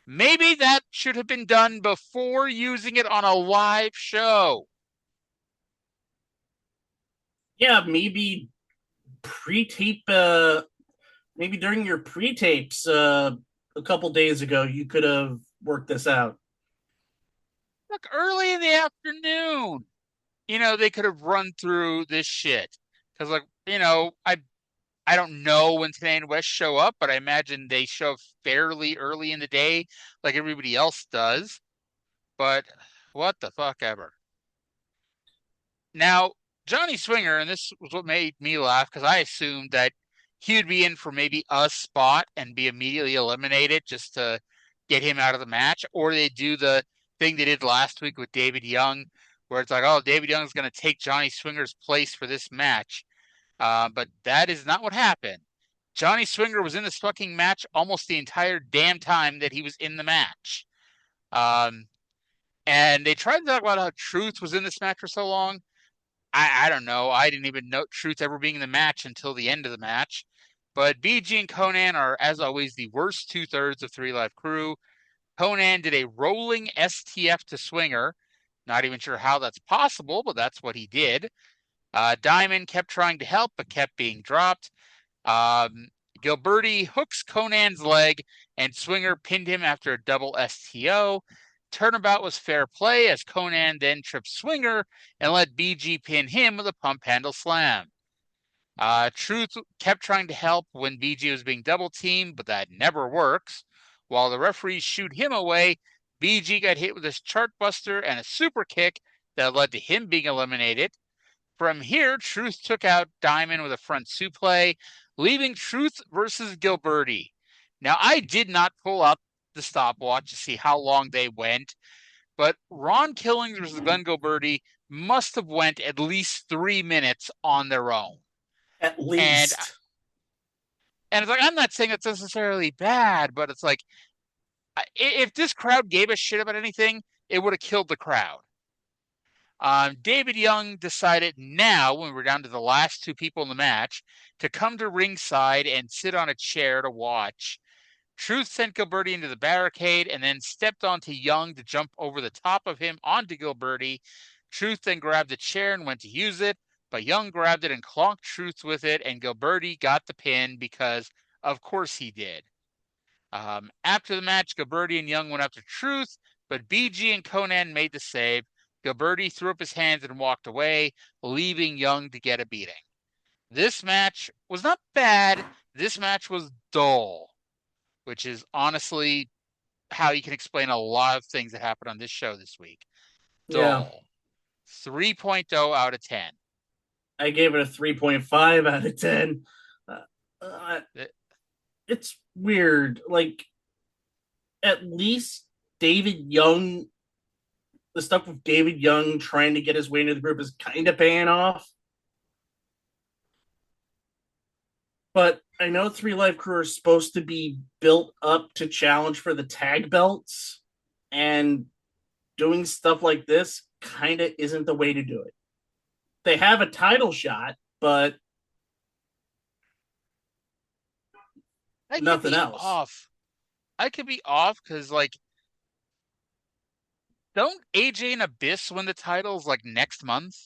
Maybe that should have been done before using it on a live show. Yeah, maybe pre-tape. Maybe during your pre-tapes a couple days ago, you could have worked this out. Look, early in the afternoon, they could have run through this shit. Because, I don't know when Tenay and West show up, but I imagine they show up fairly early in the day, like everybody else does. But what the fuck ever. Now, Johnny Swinger, and this was what made me laugh, because I assumed that he would be in for maybe a spot and be immediately eliminated just to get him out of the match, or they do the thing they did last week with David Young, where it's like, oh, David Young is going to take Johnny Swinger's place for this match. But that is not what happened. Johnny Swinger was in this fucking match almost the entire damn time that he was in the match. And they tried to talk about how Truth was in this match for so long. I don't know. I didn't even know Truth ever being in the match until the end of the match. But BG and Konnan are, as always, the worst two-thirds of Three Live Crew. Konnan did a rolling STF to Swinger. Not even sure how that's possible, but that's what he did. Diamond kept trying to help, but kept being dropped. Gilberti hooks Konnan's leg, and Swinger pinned him after a double STO. Turnabout was fair play, as Konnan then tripped Swinger and let BG pin him with a pump handle slam. Truth kept trying to help when BG was being double teamed, but that never works. While the referees shoot him away, BG got hit with a chartbuster and a super kick that led to him being eliminated. From here, Truth took out Diamond with a front suplex, leaving Truth versus Gilberti. Now, I did not pull out the stopwatch to see how long they went, but Ron Killings versus Glenn Gilberti must have went at least 3 minutes on their own. At least. And it's like, I'm not saying it's necessarily bad, but it's like, if this crowd gave a shit about anything, it would have killed the crowd. David Young decided now, when we're down to the last two people in the match, to come to ringside and sit on a chair to watch. Truth sent Gilberti into the barricade and then stepped onto Young to jump over the top of him onto Gilberti. Truth then grabbed the chair and went to use it, but Young grabbed it and clonked Truth with it, and Gilberti got the pin because, of course, he did. After the match, Gilberti and Young went up to Truth, but BG and Conan made the save. Gilberti threw up his hands and walked away, leaving Young to get a beating. This match was not bad. This match was dull, which is honestly how you can explain a lot of things that happened on this show this week. Yeah. Dull. 3.0 out of 10. I gave it a 3.5 out of 10. It's weird. Like, at least David Young, the stuff with David Young trying to get his way into the group is kind of paying off. But I know Three Live Crew are supposed to be built up to challenge for the tag belts, and doing stuff like this kind of isn't the way to do it. They have a title shot, but nothing else. I could be off because, like, don't AJ and Abyss win the titles like next month?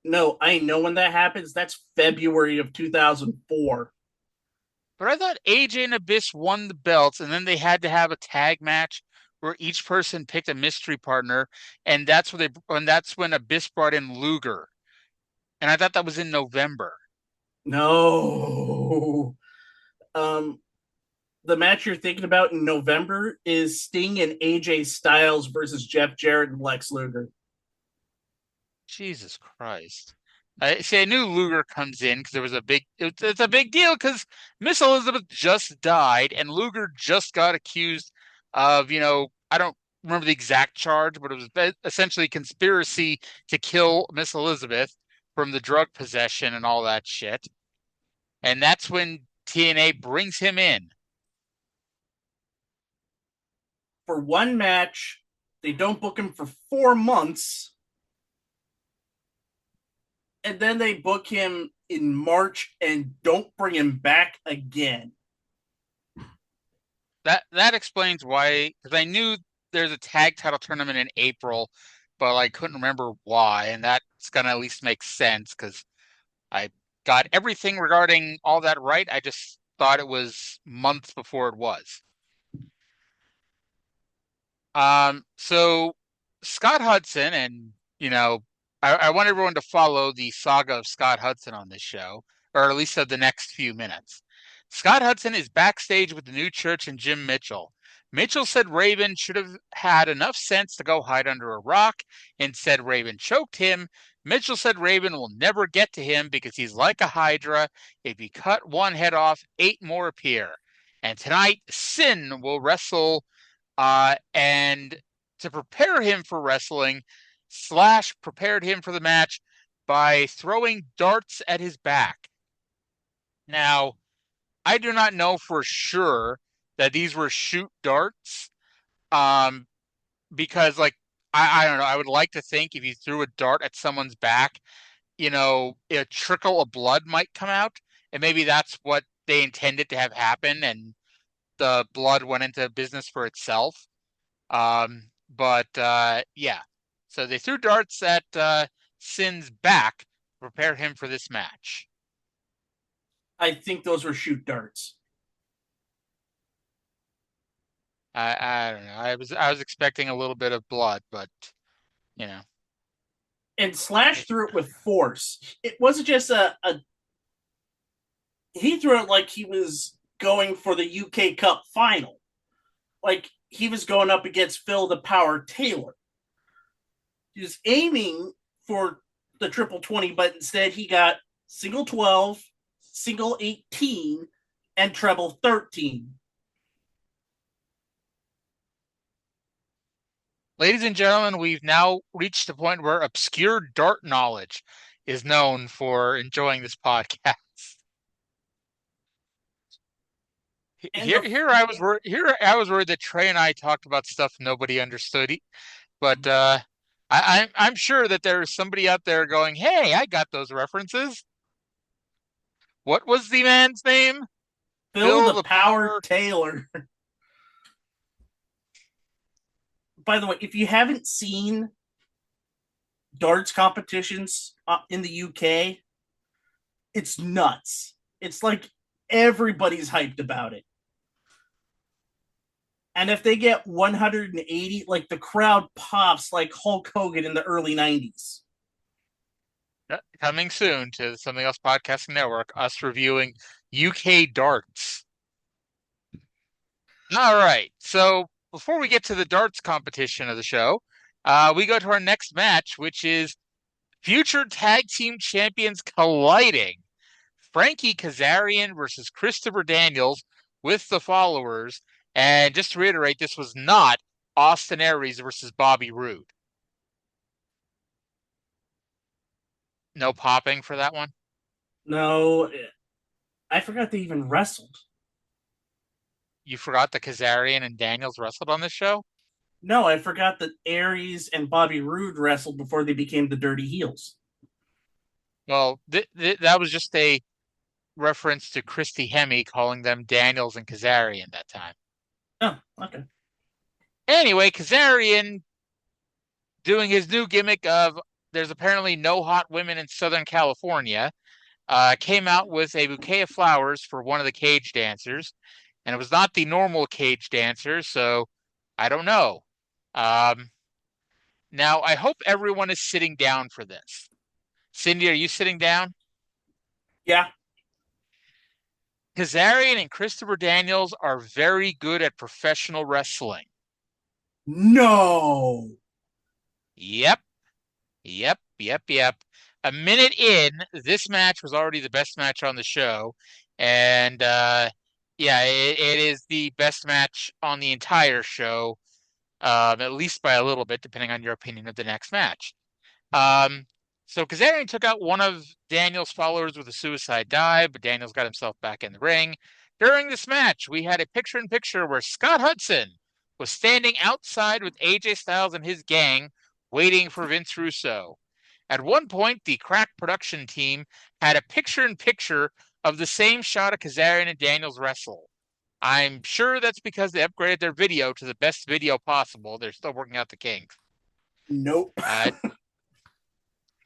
No, I know when that happens. That's February of 2004. But I thought AJ and Abyss won the belts, and then they had to have a tag match where each person picked a mystery partner, and that's when Abyss brought in Luger, and I thought that was in November. No. The match you're thinking about in November is Sting and AJ Styles versus Jeff Jarrett and Lex Luger. Jesus Christ. I knew Luger comes in because there was it's a big deal because Miss Elizabeth just died and Luger just got accused of, I don't remember the exact charge, but it was essentially conspiracy to kill Miss Elizabeth from the drug possession and all that shit. And that's when TNA brings him in. For one match, they don't book him for 4 months, and then they book him in March and don't bring him back again. That explains why, because I knew there's a tag title tournament in April, but I couldn't remember why, and that's gonna at least make sense because I got everything regarding all that right. I just thought it was months before it was. So Scott Hudson, and I want everyone to follow the saga of Scott Hudson on this show, or at least of the next few minutes. Scott Hudson is backstage with the New Church and Jim Mitchell. Mitchell said Raven should have had enough sense to go hide under a rock. Instead, Raven choked him. Mitchell said Raven will never get to him because he's like a Hydra. If you cut one head off, 8 more appear. And tonight, Sinn will wrestle, and to prepare him for wrestling, Slash prepared him for the match by throwing darts at his back. Now, I do not know for sure that these were shoot darts, because, like, I don't know. I would like to think if you threw a dart at someone's back, a trickle of blood might come out, and maybe that's what they intended to have happen, and the blood went into business for itself. But yeah, so they threw darts at Sinn's back to prepare him for this match. I think those were shoot darts. I don't know. I was expecting a little bit of blood, but you know. And Slash threw it with force. It wasn't just he threw it like he was going for the UK Cup final. Like he was going up against Phil the Power Taylor. He was aiming for the triple 20, but instead he got single 12, single 18, and treble 13. Ladies and gentlemen, we've now reached the point where obscure dart knowledge is known for enjoying this podcast. Here I was worried that Trey and I talked about stuff nobody understood. But I'm sure that there's somebody out there going, "Hey, I got those references." What was the man's name? Phil Phil the the Power Power. Taylor. By the way, if you haven't seen darts competitions in the UK, it's nuts. It's like everybody's hyped about it. And if they get 180, like the crowd pops like Hulk Hogan in the early 90s. Coming soon to Something Else Podcasting Network, us reviewing UK darts. All right. So before we get to the darts competition of the show, we go to our next match, which is future tag team champions colliding. Frankie Kazarian versus Christopher Daniels with the followers. And just to reiterate, this was not Austin Aries versus Bobby Roode. No popping for that one? No, I forgot they even wrestled. You forgot that Kazarian and Daniels wrestled on this show? No, I forgot that Aries and Bobby Roode wrestled before they became the Dirty Heels. Well, that was just a reference to Christy Hemme calling them Daniels and Kazarian that time. Oh, okay. Anyway, Kazarian doing his new gimmick of there's apparently no hot women in Southern California, came out with a bouquet of flowers for one of the cage dancers, and it was not the normal cage dancer, so I don't know. Um, Now, I hope everyone is sitting down for this. Cyndi, are you sitting down? Yeah. Kazarian and Christopher Daniels are very good at professional wrestling. No. Yep, yep. A minute in, this match was already the best match on the show. And yeah, it is the best match on the entire show, at least by a little bit, depending on your opinion of the next match. Um, so Kazarian took out one of Daniels' followers with a suicide dive, but Daniels got himself back in the ring. During this match, we had a picture-in-picture where Scott Hudson was standing outside with AJ Styles and his gang, waiting for Vince Russo. At one point, the Crack production team had a picture-in-picture of the same shot of Kazarian and Daniels wrestle. I'm sure that's because they upgraded their video to the best video possible. They're still working out the kinks. Nope.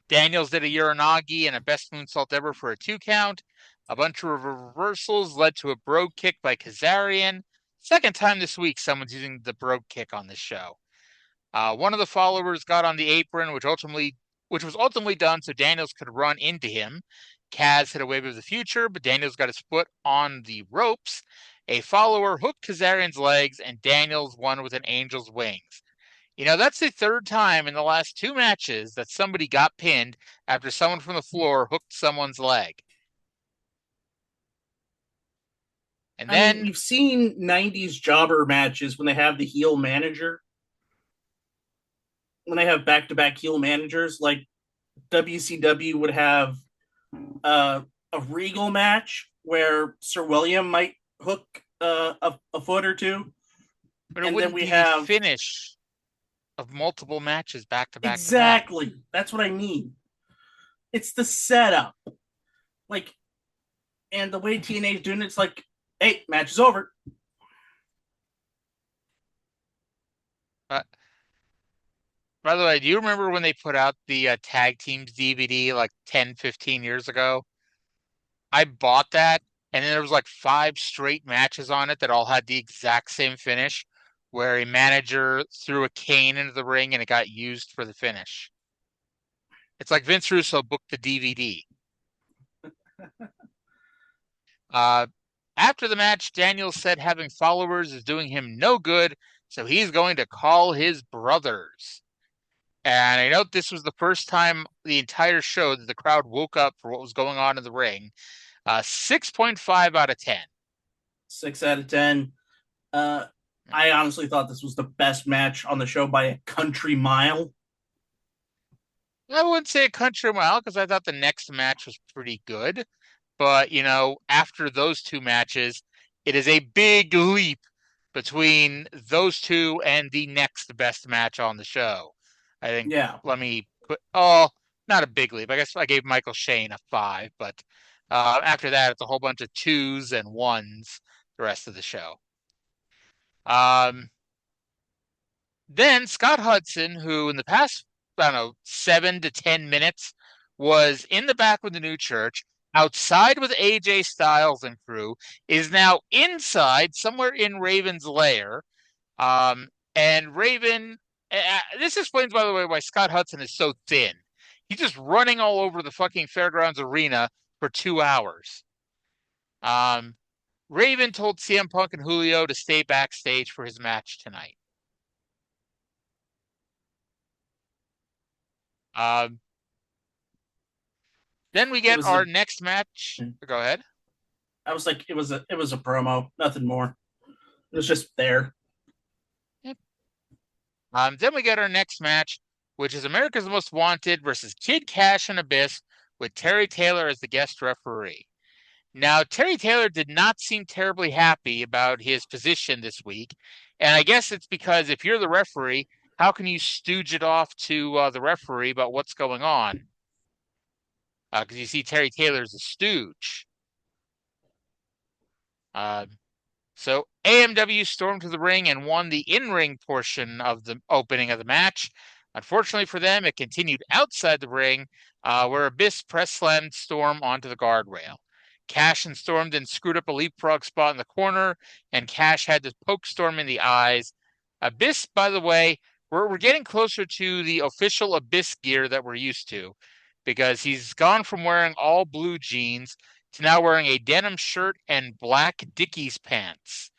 Daniels did a Uranagi and a best moonsault ever for a 2 count. A bunch of reversals led to a brogue kick by Kazarian. Second time this week someone's using the brogue kick on this show. One of the followers got on the apron, which was ultimately done so Daniels could run into him. Kaz hit a wave of the future, but Daniels got his foot on the ropes. A follower hooked Kazarian's legs, and Daniels won with an angel's wings. That's the third time in the last 2 matches that somebody got pinned after someone from the floor hooked someone's leg. And I mean, then we've seen 90s jobber matches when they have the heel manager. When they have back-to-back heel managers, like WCW would have a Regal match where Sir William might hook a foot or two. but it And wouldn't then we be the have finish of multiple matches back to back to back. exactly. That's what I mean. It's the setup. Like, and the way TNA is doing it's like, hey, match is over. Uh, by the way, do you remember when they put out the Tag Teams DVD like 10, 15 years ago? I bought that, and then there was like 5 straight matches on it that all had the exact same finish, where a manager threw a cane into the ring and it got used for the finish. It's like Vince Russo booked the DVD. Uh, After the match, Daniels said having followers is doing him no good, so he's going to call his brothers. And I note this was the first time the entire show that the crowd woke up for what was going on in the ring. 6.5 out of 10. 6 out of 10. I honestly thought this was the best match on the show by a country mile. I wouldn't say a country mile because I thought the next match was pretty good. But, after those 2 matches, it is a big leap between those two and the next best match on the show. I think, Yeah. let me put, not a big leap. I guess I gave Michael Shane a 5, but after that, it's a whole bunch of 2s and 1s the rest of the show. Then Scott Hudson, who in the past, I don't know, 7 to 10 minutes was in the back with the New Church, outside with AJ Styles and crew, is now inside somewhere in Raven's lair. And Raven, this explains, by the way, why Scott Hudson is so thin. He's just running all over the fucking Fairgrounds Arena for 2 hours. Raven told CM Punk and Julio to stay backstage for his match tonight. Then we get our next match. Go ahead. I was like, it was a promo, nothing more. It was just there. Yep. Then we get our next match, which is America's Most Wanted versus Kid Kash and Abyss with Terry Taylor as the guest referee. Now, Terry Taylor did not seem terribly happy about his position this week, and I guess it's because if you're the referee, how can you stooge it off to the referee about what's going on? Because you see Terry Taylor's a stooge. So AMW stormed to the ring and won the in-ring portion of the opening of the match. Unfortunately for them, it continued outside the ring, where Abyss press slammed Storm onto the guardrail. Kash and Storm then screwed up a leapfrog spot in the corner, and Kash had to poke Storm in the eyes. Abyss, by the way, we're getting closer to the official Abyss gear that we're used to, because he's gone from wearing all blue jeans to now wearing a denim shirt and black Dickies pants.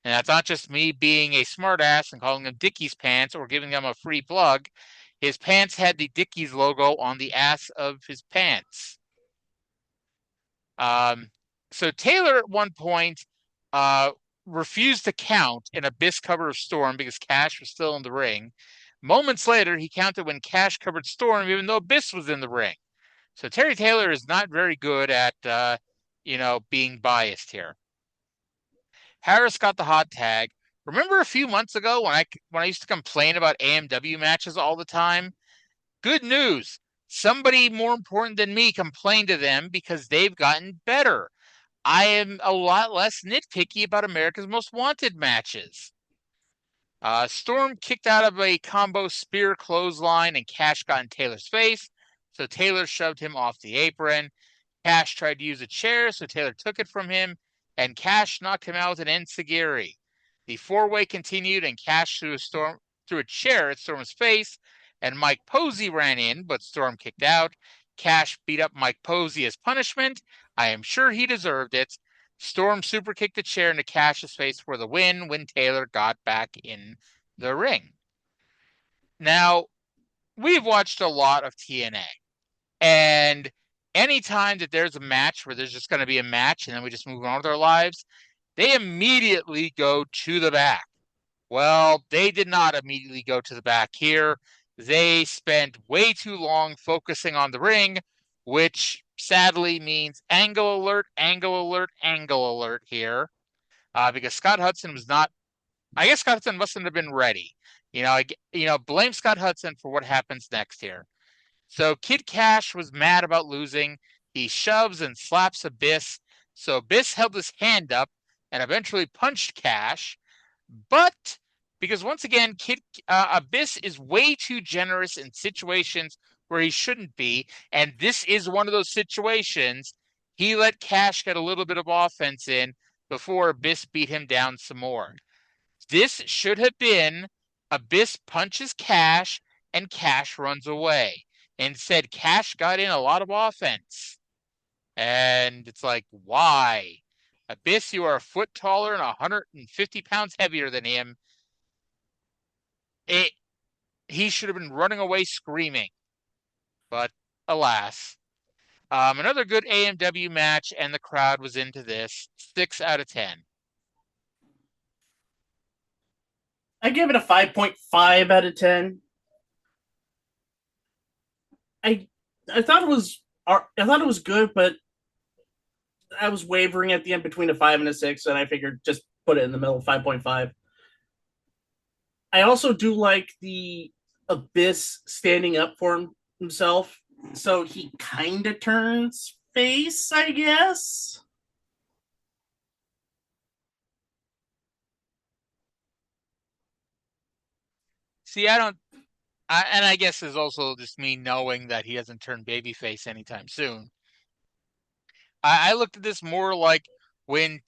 And that's not just me being a smartass and calling them Dickies pants or giving them a free plug. His pants had the Dickies logo on the ass of his pants. So Taylor at one point refused to count an Abyss cover of Storm because Kash was still in the ring. Moments later, he counted when Kash covered Storm, even though Abyss was in the ring. So Terry Taylor is not very good at, being biased here. Harris got the hot tag. Remember a few months ago when I used to complain about AMW matches all the time? Good news. Somebody more important than me complained to them because they've gotten better. I am a lot less nitpicky about America's Most Wanted matches. Storm kicked out of a combo spear clothesline and Kash got in Taylor's face, so Taylor shoved him off the apron. Kash tried to use a chair, so Taylor took it from him, and Kash knocked him out with an enziguri. The four-way continued, and Kash threw a chair at Storm's face, and Mike Posey ran in, but Storm kicked out. Kash beat up Mike Posey as punishment. I am sure he deserved it. Storm superkicked the chair into Kash's face for the win when Taylor got back in the ring. Now, we've watched a lot of TNA, and anytime that there's a match where there's just going to be a match and then we just move on with our lives, they immediately go to the back. Well, they did not immediately go to the back here. They spent way too long focusing on the ring, which sadly means angle alert, angle alert, angle alert here. Because Scott Hudson was not, I guess Scott Hudson mustn't have been ready. Blame Scott Hudson for what happens next here. So Kid Kash was mad about losing. He shoves and slaps Abyss. So Abyss held his hand up and eventually punched Kash. But because once again, Abyss is way too generous in situations where he shouldn't be. And this is one of those situations. He let Kash get a little bit of offense in before Abyss beat him down some more. This should have been Abyss punches Kash and Kash runs away. Instead, Kash got in a lot of offense. And it's like, why? Abyss, you are a foot taller and 150 pounds heavier than him. He should have been running away screaming. But alas. Another good AMW match, and the crowd was into this. 6 out of 10. I give it a 5.5 out of 10. I thought it was good, but I was wavering at the end between a 5 and a 6, and I figured just put it in the middle, 5.5. I also do like the Abyss standing up for himself. So he kind of turns face, I guess. See, I don't. And I guess it's also just me knowing that he doesn't turn babyface anytime soon. I looked at this more like when,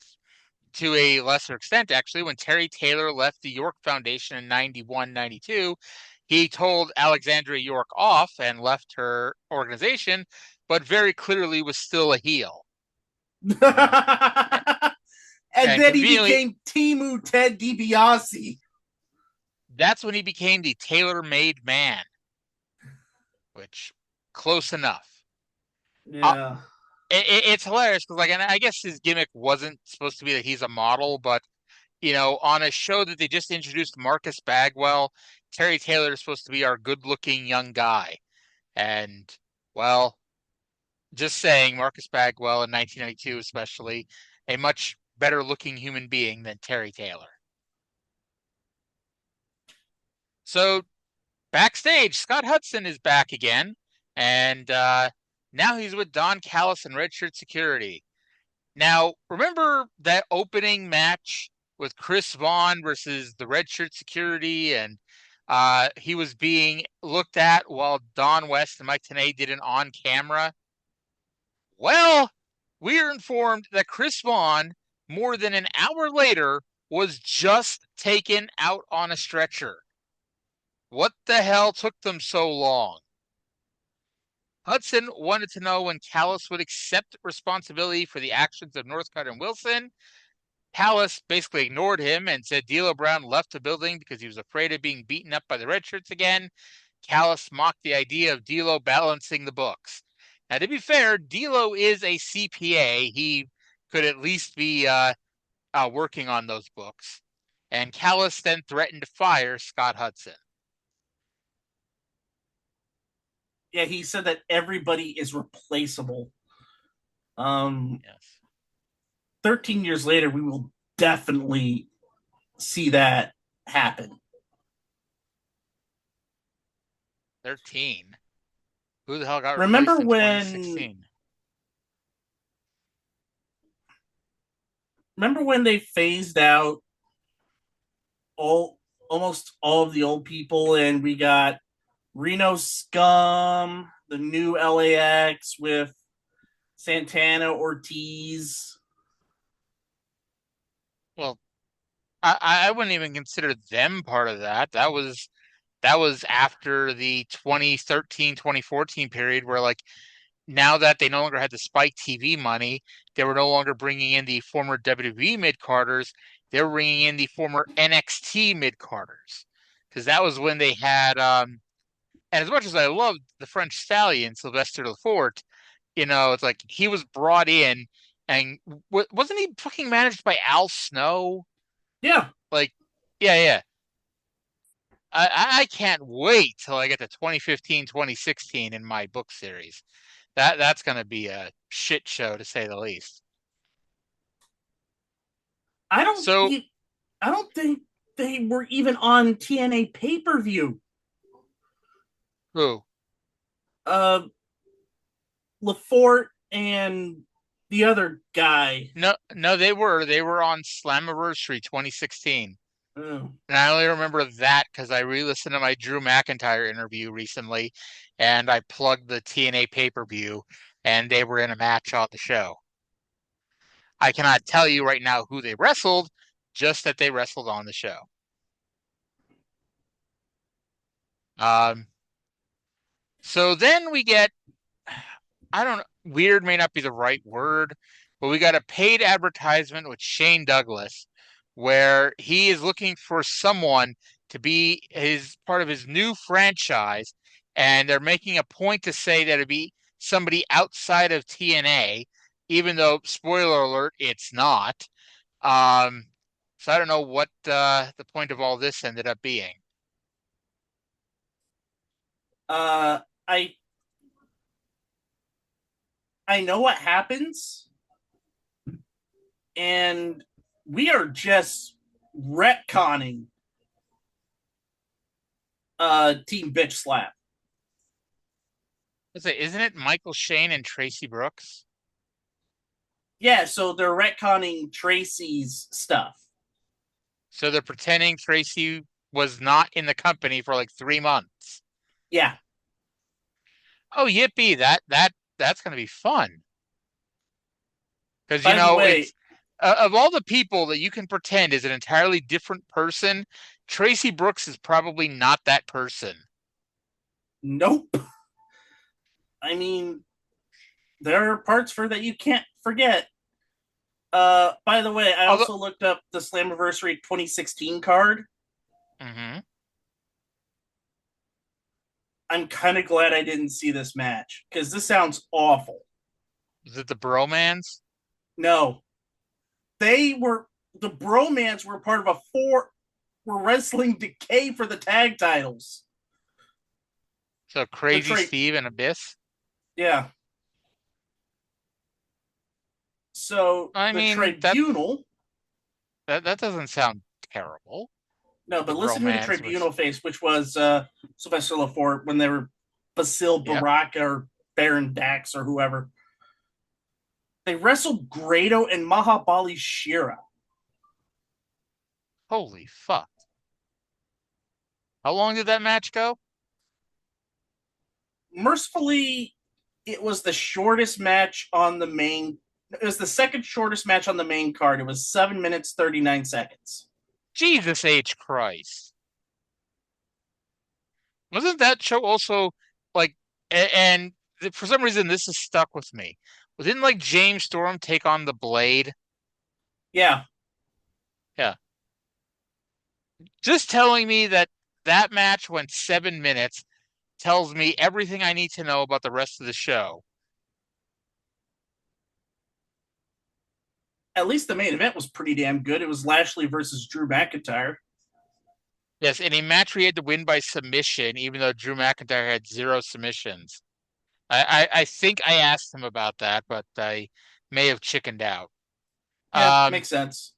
to a lesser extent, actually, when Terry Taylor left the York Foundation in 91, 92, he told Alexandria York off and left her organization, but very clearly was still a heel. You know, And and then he conveniently, became Timu Ted DiBiase. that's when he became the tailor-made man, which close enough. Yeah. It's hilarious because, like, and I guess his gimmick wasn't supposed to be that he's a model, but on a show that they just introduced Marcus Bagwell, Terry Taylor is supposed to be our good-looking young guy, and well, just saying, Marcus Bagwell in 1992, especially, a much better-looking human being than Terry Taylor. So backstage, Scott Hudson is back again, and now he's with Don Callis and Red Shirt Security. Now, remember that opening match with Chris Vaughn versus the Red Shirt Security, and he was being looked at while Don West and Mike Tenay did an on-camera? Well, we are informed that Chris Vaughn, more than an hour later, was just taken out on a stretcher. What the hell took them so long? Hudson wanted to know when Callis would accept responsibility for the actions of Northcutt and Wilson. Callis basically ignored him and said D'Lo Brown left the building because he was afraid of being beaten up by the Redshirts again. Callis mocked the idea of D'Lo balancing the books. Now, to be fair, D'Lo is a CPA. He could at least be working on those books. And Callis then threatened to fire Scott Hudson. Yeah, he said that everybody is replaceable. Yes. 13 years later, we will definitely see that happen. 13. Who the hell got Remember replaced in when 2016? Remember when they phased out almost all of the old people and we got Reno Scum, the new LAX with Santana Ortiz? Well, I wouldn't even consider them part of that. That was after the 2013, 2014 period where, like, now that they no longer had the Spike TV money, they were no longer bringing in the former WWE mid-carders. They were bringing in the former NXT mid-carders. Because that was when they had, and as much as I loved the French Stallion, Sylvester Lefort, it's like he was brought in, and wasn't he fucking managed by Al Snow? Yeah. Like, yeah. I can't wait till I get to 2015, 2016 in my book series. That's going to be a shit show, to say the least. I don't So, I don't think they were even on TNA pay-per-view. who? Lefort and the other guy. No, they were on Slammiversary 2016. Oh. And I only remember that because I re-listened to my Drew McIntyre interview recently, and I plugged the TNA pay-per-view, and they were in a match on the show. I cannot tell you right now who they wrestled, just that they wrestled on the show. So then we get, I don't know, weird may not be the right word, but we got a paid advertisement with Shane Douglas where he is looking for someone to be his part of his new franchise, and they're making a point to say that it'd be somebody outside of TNA, even though, spoiler alert, it's not. So I don't know what the point of all this ended up being. I know what happens, and we are just retconning Team Bitch Slap. Let's say, isn't it Michael Shane and Tracy Brooks? Yeah, so they're retconning Tracy's stuff. So they're pretending Tracy was not in the company for like 3 months. Yeah. Oh, yippee! That's gonna be fun. Because By the way, it's of all the people that you can pretend is an entirely different person, Tracy Brooks is probably not that person. nope. I mean, there are parts for that you can't forget. By the way, I Although, also looked up the Slammiversary 2016 card. mhm. I'm kind of glad I didn't see this match because this sounds awful. Is it the Bromans? No, the Bromans were part of a were wrestling Decay for the tag titles. So The Crazy trade, Steve and Abyss? yeah. So I the mean, that Tribunal, that, that doesn't sound terrible. no, The but listen to the Bromans was, Tribunal face, which was Sylvester Lafort when they were Basil yep. Baraka or Baron Dax or whoever. They wrestled Grado and Mahabali Shira. Holy fuck. How long did that match go? Mercifully, it was the shortest match on the main. It was the second shortest match on the main card. It was 7 minutes 39 seconds. Jesus H. Christ. Wasn't that show also like, and for some reason this is stuck with me. Didn't like James Storm take on the Blade? Yeah, Yeah. Just telling me that that match went 7 minutes tells me everything I need to know about the rest of the show. at least the main event was pretty damn good. It was Lashley versus Drew McIntyre. Yes, in a match we had to win by submission, even though Drew McIntyre had zero submissions. I think I asked him about that, but I may have chickened out. Yeah, Um, makes sense.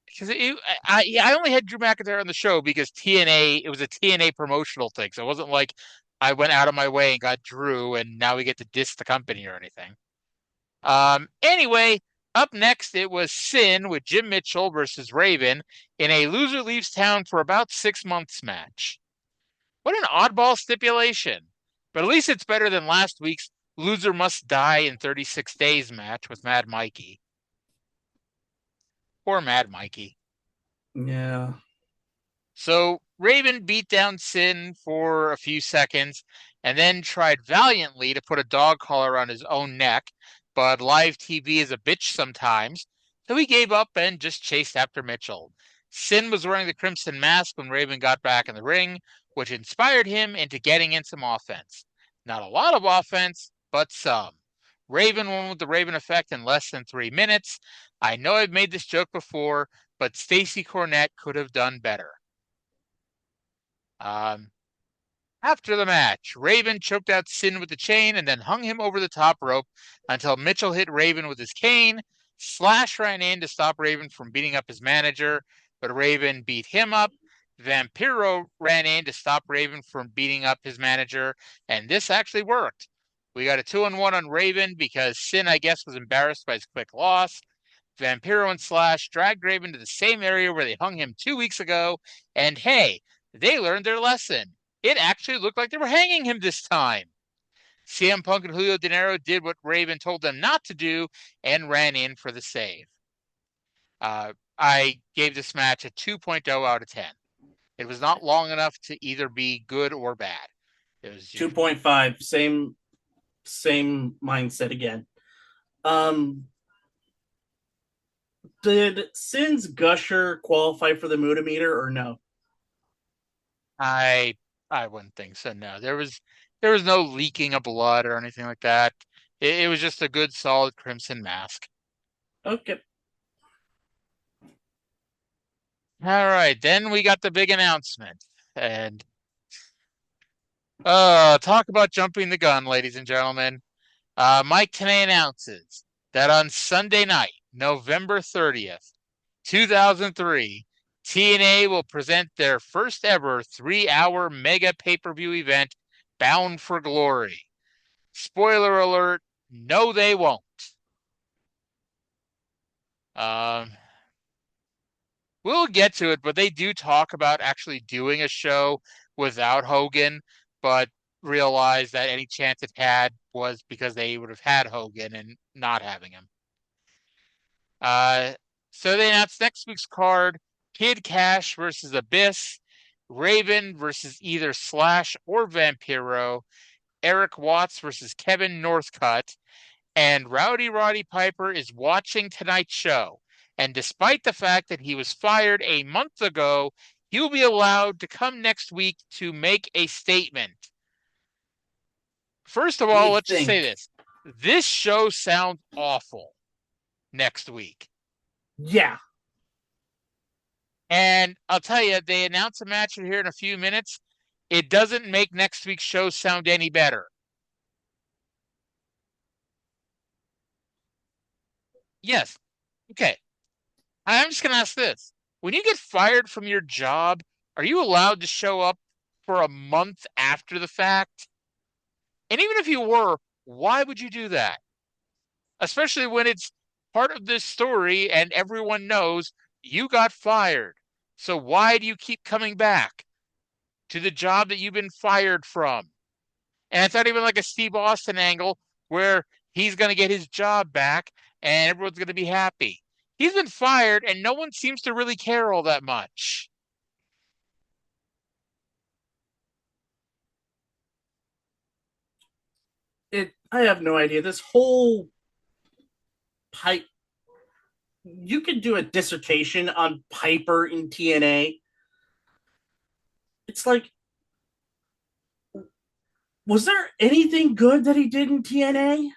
because I only had Drew McIntyre on the show because TNA, it was a TNA promotional thing. So it wasn't like I went out of my way and got Drew and now we get to diss the company or anything. Anyway, up next it was Sinn with Jim Mitchell versus Raven in a loser leaves town for about 6 months match. What an oddball stipulation. But at least it's better than last week's loser must die in 36 days match with Mad Mikey. Poor Mad Mikey. Yeah. So Raven beat down Sinn for a few seconds and then tried valiantly to put a dog collar on his own neck, but live TV is a bitch sometimes, so he gave up and just chased after Mitchell. Sinn was wearing the crimson mask when Raven got back in the ring, which inspired him into getting in some offense. Not a lot of offense, but some. Raven won with the Raven effect in less than 3 minutes. I know I've made this joke before, but Stacy Cornett could have done better. Um, After the match, Raven choked out Sinn with the chain and then hung him over the top rope until Mitchell hit Raven with his cane. Slash ran in to stop Raven from beating up his manager, but Raven beat him up. Vampiro ran in to stop Raven from beating up his manager, and this actually worked. We got a 2-on-1 on Raven because Sinn, I guess, was embarrassed by his quick loss. Vampiro and Slash dragged Raven to the same area where they hung him 2 weeks ago, and hey, they learned their lesson. It actually looked like they were hanging him this time. CM Punk and Julio De Niro did what Raven told them not to do and ran in for the save. I gave this match a 2.0 out of 10. It was not long enough to either be good or bad. It was 2.5. Same mindset again. Did Sinn's Gusher qualify for the Muda meter or no? I wouldn't think so. No, there was no leaking of blood or anything like that. It was just a good solid crimson mask. Okay. All right, then we got the big announcement. And talk about jumping the gun, ladies and gentlemen. Mike Tenay announces that on Sunday night, November 30th, 2003, TNA will present their first ever 3-hour mega pay-per-view event, Bound for Glory. Spoiler alert, no they won't. We'll get to it, but they do talk about actually doing a show without Hogan, but realize that any chance it had was because they would have had Hogan and not having him. So they announced next week's card: Kid Kash versus Abyss, Raven versus either Slash or Vampiro, Eric Watts versus Kevin Northcutt, and Rowdy Roddy Piper is watching tonight's show. And despite the fact that he was fired a month ago, he'll be allowed to come next week to make a statement. First of all, let's just say this. This show sounds awful next week. Yeah. And I'll tell you, they announce a match here in a few minutes. It doesn't make next week's show sound any better. Yes. Okay. I'm just going to ask this. When you get fired from your job, are you allowed to show up for a month after the fact? And even if you were, why would you do that? Especially when it's part of this story and everyone knows you got fired. So why do you keep coming back to the job that you've been fired from? And it's not even like a Steve Austin angle where he's going to get his job back and everyone's going to be happy. He's been fired and no one seems to really care all that much. I have no idea. This whole pipe, you could do a dissertation on Piper in TNA. It's like, was there anything good that he did in TNA?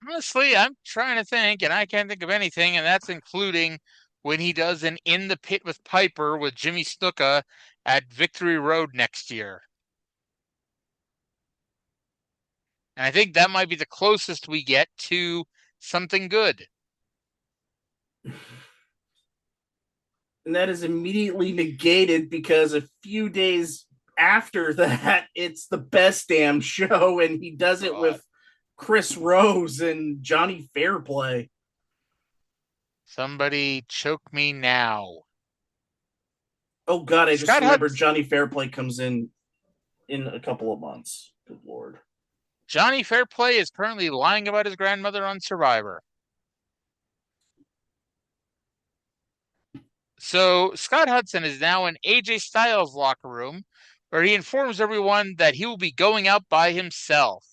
Honestly, I'm trying to think, and I can't think of anything, and that's including when he does an In the Pit with Piper with Jimmy Snuka at Victory Road next year. And I think that might be the closest we get to something good. And that is immediately negated because a few days after that, it's the best damn show, and he does it with Chris Rose and Johnny Fairplay. Somebody choke me now. Oh God, I just remembered Johnny Fairplay comes in a couple of months. Good Lord. Johnny Fairplay is currently lying about his grandmother on Survivor. So Scott Hudson is now in AJ Styles' locker room, where he informs everyone that he will be going out by himself.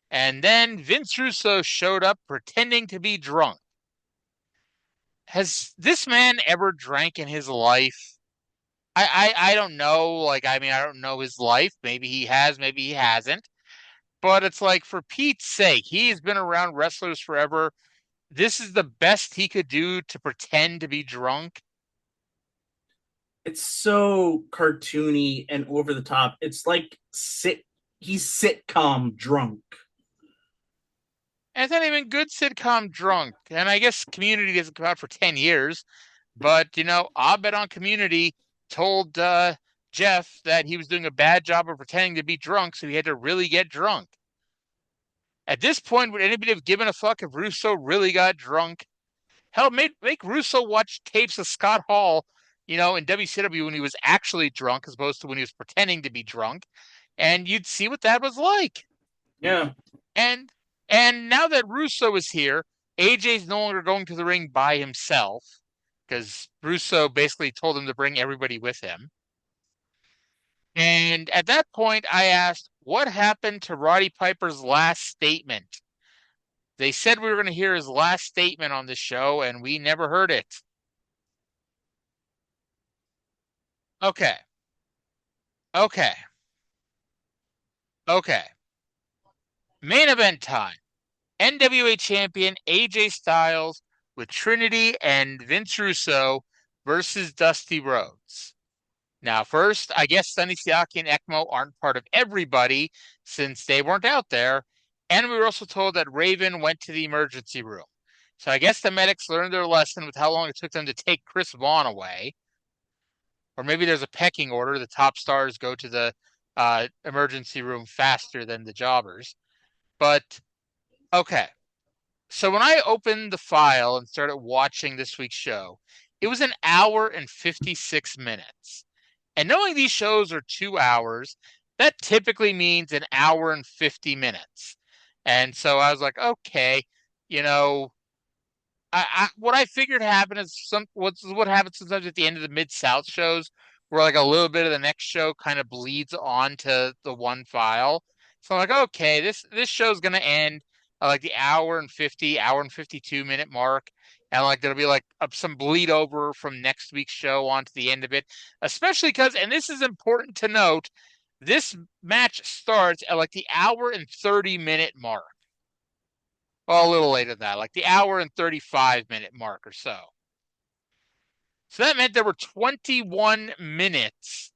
And then Vince Russo showed up pretending to be drunk. Has this man ever drank in his life? I don't know. I don't know his life. Maybe he has, maybe he hasn't. But it's like, for Pete's sake, he's been around wrestlers forever. This is the best he could do to pretend to be drunk. It's so cartoony and over the top. It's like he's sitcom drunk. And it's not even good sitcom drunk. And I guess Community doesn't come out for 10 years. But, Abed on Community told Jeff that he was doing a bad job of pretending to be drunk, so he had to really get drunk. At this point, would anybody have given a fuck if Russo really got drunk? Hell, make Russo watch tapes of Scott Hall, in WCW when he was actually drunk as opposed to when he was pretending to be drunk, and you'd see what that was like. Yeah. And now that Russo is here, AJ's no longer going to the ring by himself because Russo basically told him to bring everybody with him. And at that point, I asked, what happened to Roddy Piper's last statement? They said we were going to hear his last statement on this show, and we never heard it. Okay. Main event time. NWA champion AJ Styles with Trinity and Vince Russo versus Dusty Rhodes. Now, first, I guess Sonny Siaki and ECMO aren't part of everybody since they weren't out there. And we were also told that Raven went to the emergency room. So I guess the medics learned their lesson with how long it took them to take Chris Vaughn away. Or maybe there's a pecking order. The top stars go to the emergency room faster than the jobbers. But okay. So when I opened the file and started watching this week's show, it was an hour and 56 minutes. And knowing these shows are 2 hours, that typically means an hour and 50 minutes. And so I was like, okay, you know, what I figured happened is what happens sometimes at the end of the Mid-South shows, where like a little bit of the next show kind of bleeds on to the one file. So I'm like, okay, this show's gonna end at like the hour and 52 minute mark, and like there'll be like some bleed over from next week's show onto the end of it, especially because, and this is important to note, this match starts at like the hour and 30 minute mark. Well, a little later than that, like the hour and 35 minute mark or so. So that meant there were 21 minutes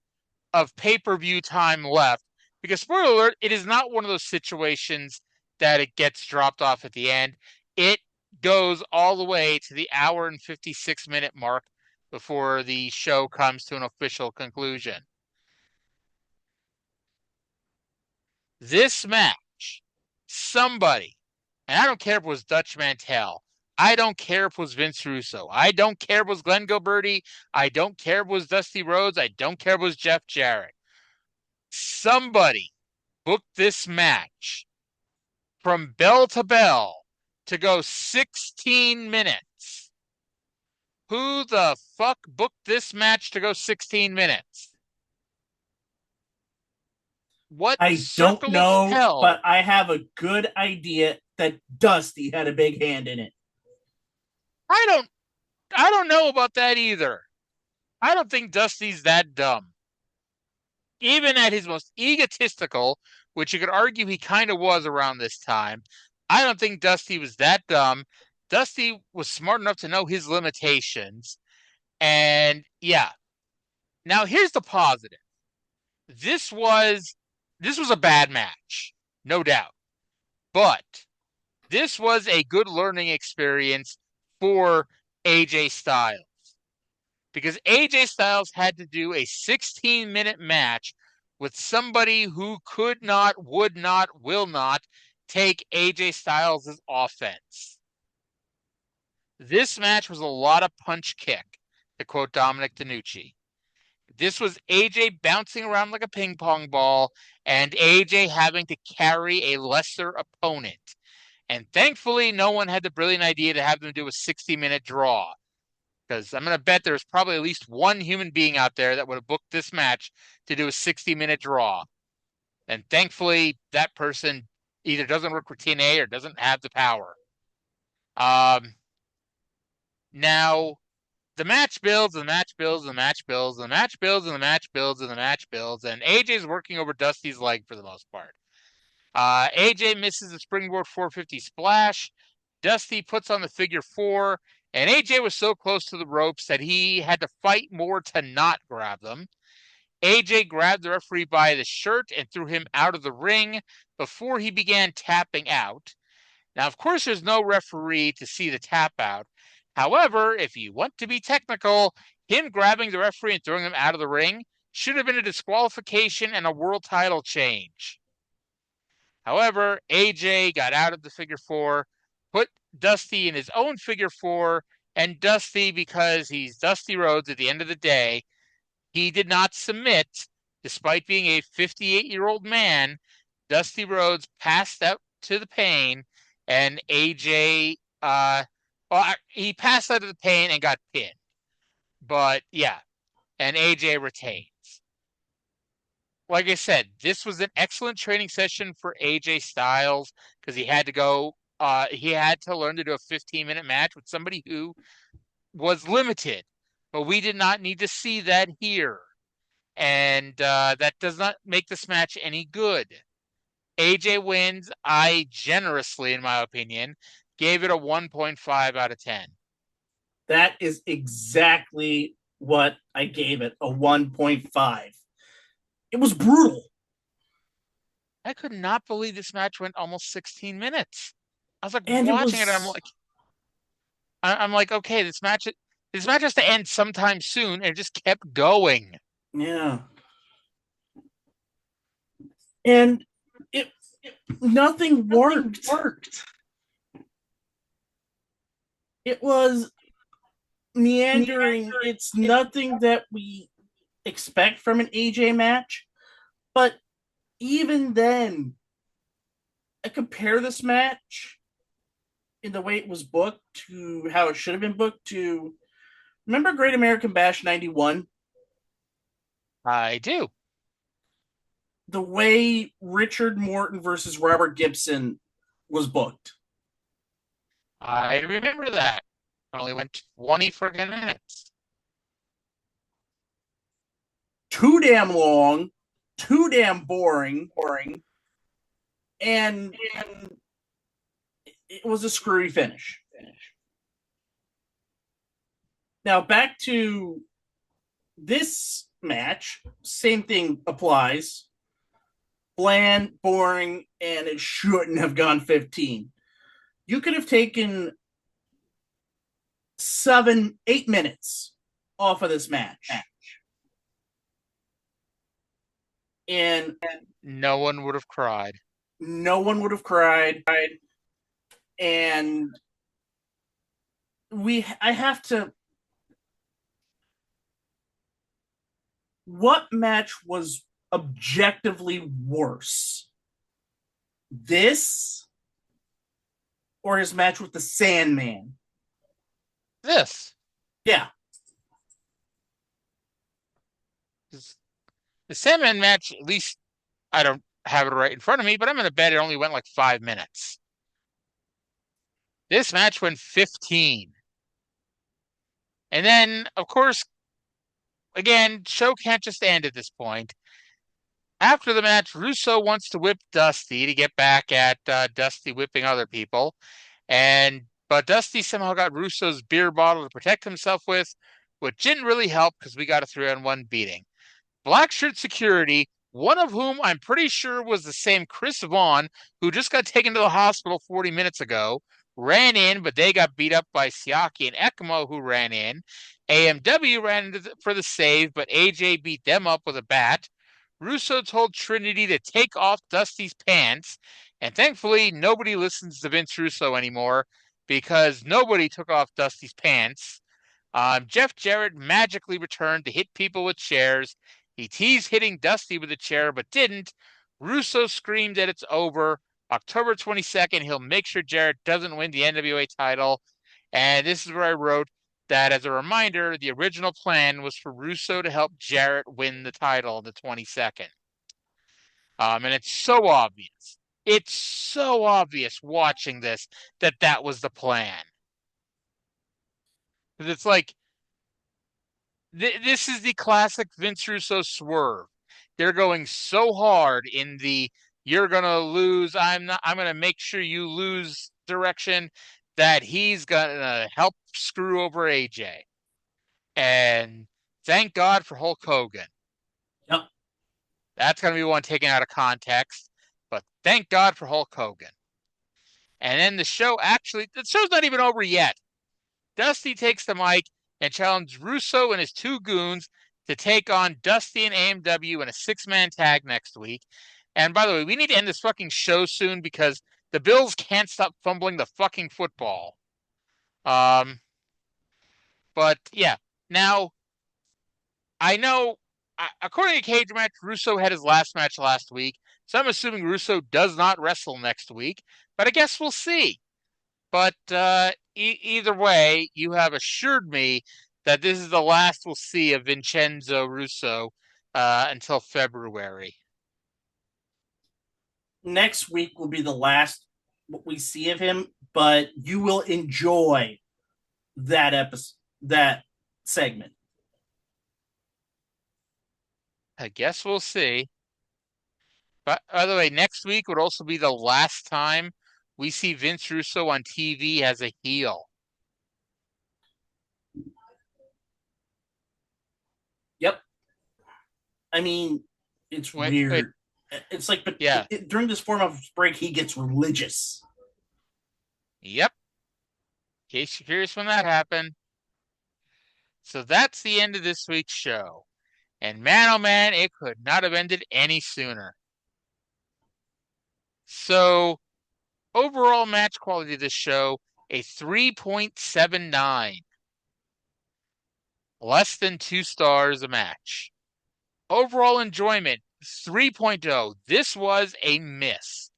of pay-per-view time left. Because, spoiler alert, it is not one of those situations that it gets dropped off at the end. It goes all the way to the hour and 56 minute mark before the show comes to an official conclusion. This match, somebody, and I don't care if it was Dutch Mantel, I don't care if it was Vince Russo, I don't care if it was Glenn Gilberti, I don't care if it was Dusty Rhodes, I don't care if it was Jeff Jarrett. Somebody booked this match from bell to bell to go 16 minutes. Who the fuck booked this match to go 16 minutes? What I don't circle of know, hell? but I have a good idea that Dusty had a big hand in it. I don't know about that either. I don't think Dusty's that dumb. Even at his most egotistical, which you could argue he kind of was around this time, I don't think Dusty was that dumb. Dusty was smart enough to know his limitations. And yeah. Now here's the positive. This was a bad match, no doubt. But this was a good learning experience for AJ Styles. Because AJ Styles had to do a 16-minute match with somebody who could not, would not, will not take AJ Styles' offense. This match was a lot of punch kick, to quote Dominic DeNucci. This was AJ bouncing around like a ping pong ball and AJ having to carry a lesser opponent. And thankfully, no one had the brilliant idea to have them do a 60-minute draw. Because I'm going to bet there's probably at least one human being out there that would have booked this match to do a 60-minute draw. And thankfully, that person either doesn't work for TNA or doesn't have the power. Now, the match builds, and the match builds, and the match builds, and the match builds, and the match builds, and the match builds, and AJ's working over Dusty's leg for the most part. AJ misses the springboard 450 splash. Dusty puts on the figure four, and AJ was so close to the ropes that he had to fight more to not grab them. AJ grabbed the referee by the shirt and threw him out of the ring before he began tapping out. Now, of course, there's no referee to see the tap out. However, if you want to be technical, him grabbing the referee and throwing him out of the ring should have been a disqualification and a world title change. However, AJ got out of the figure four, put Dusty in his own figure four, and Dusty, because he's Dusty Rhodes at the end of the day, he did not submit, despite being a 58-year-old man. Dusty Rhodes passed out to the pain, and AJ, he passed out of the pain and got pinned. But yeah, and AJ retains. Like I said, this was an excellent training session for AJ Styles because he had to learn to do a 15-minute match with somebody who was limited. But we did not need to see that here. And that does not make this match any good. AJ wins. I generously, in my opinion, gave it a 1.5 out of 10. That is exactly what I gave it, a 1.5. It was brutal. I could not believe this match went almost 16 minutes. I was like And watching it and I'm like, I'm like, okay, this match has to end sometime soon, and it just kept going. Yeah. And it nothing worked. It was meandering. It's nothing that we expect from an AJ match. But even then, I compare this match in the way it was booked to how it should have been booked to remember Great American Bash 91? I do. The way Richard Morton versus Robert Gibson was booked. I remember that. It only went 20 friggin' minutes. Too damn long, too damn boring, and it was a screwy finish. Now back to this match, same thing applies. Bland, boring, and it shouldn't have gone 15. You could have taken 8 minutes off of this match. And no one would have cried. No one would have cried. And I have to. What match was objectively worse? This or his match with the Sandman? This. Yeah. The Sandman match, at least I don't have it right in front of me, but I'm going to bet it only went like 5 minutes. This match went 15. And then, of course, again, show can't just end at this point. After the match, Russo wants to whip Dusty to get back at Dusty whipping other people. But Dusty somehow got Russo's beer bottle to protect himself with, which didn't really help because we got a 3-on-1 beating. Black shirt security, one of whom I'm pretty sure was the same Chris Vaughn, who just got taken to the hospital 40 minutes ago, ran in, but they got beat up by Siaki and Ekamo, who ran in. AMW ran for the save, but AJ beat them up with a bat. Russo told Trinity to take off Dusty's pants, and thankfully nobody listens to Vince Russo anymore because nobody took off Dusty's pants. Jeff Jarrett magically returned to hit people with chairs. He teased hitting Dusty with a chair, but didn't. Russo screamed that it's over. October 22nd, he'll make sure Jarrett doesn't win the NWA title. And this is where I wrote that as a reminder, the original plan was for Russo to help Jarrett win the title on the 22nd. And it's so obvious. It's so obvious watching this that was the plan. Because it's like, this is the classic Vince Russo swerve. They're going so hard in the you're gonna lose, I'm gonna make sure you lose direction that he's gonna help screw over AJ. And thank God for Hulk Hogan. Yep. That's gonna be one taken out of context, but thank God for Hulk Hogan. And then the show's not even over yet. Dusty takes the mic and challenged Russo and his two goons to take on Dusty and AMW in a 6-man tag next week. And by the way, we need to end this fucking show soon because the Bills can't stop fumbling the fucking football. But yeah, now I know, according to Cage Match, Russo had his last match last week, so I'm assuming Russo does not wrestle next week, but I guess we'll see. But either way, you have assured me that this is the last we'll see of Vincenzo Russo until February. Next week will be the last what we see of him, but you will enjoy that episode, that segment. I guess we'll see. But by the way, next week would also be the last time we see Vince Russo on TV as a heel. Yep. I mean, it's weird. It's like, but yeah, during this 4-month break, he gets religious. Yep. case you're curious when that happened. So that's the end of this week's show. And man, oh man, it could not have ended any sooner. So, overall match quality of this show, a 3.79. Less than 2 stars a match. Overall enjoyment, 3.0. This was a miss.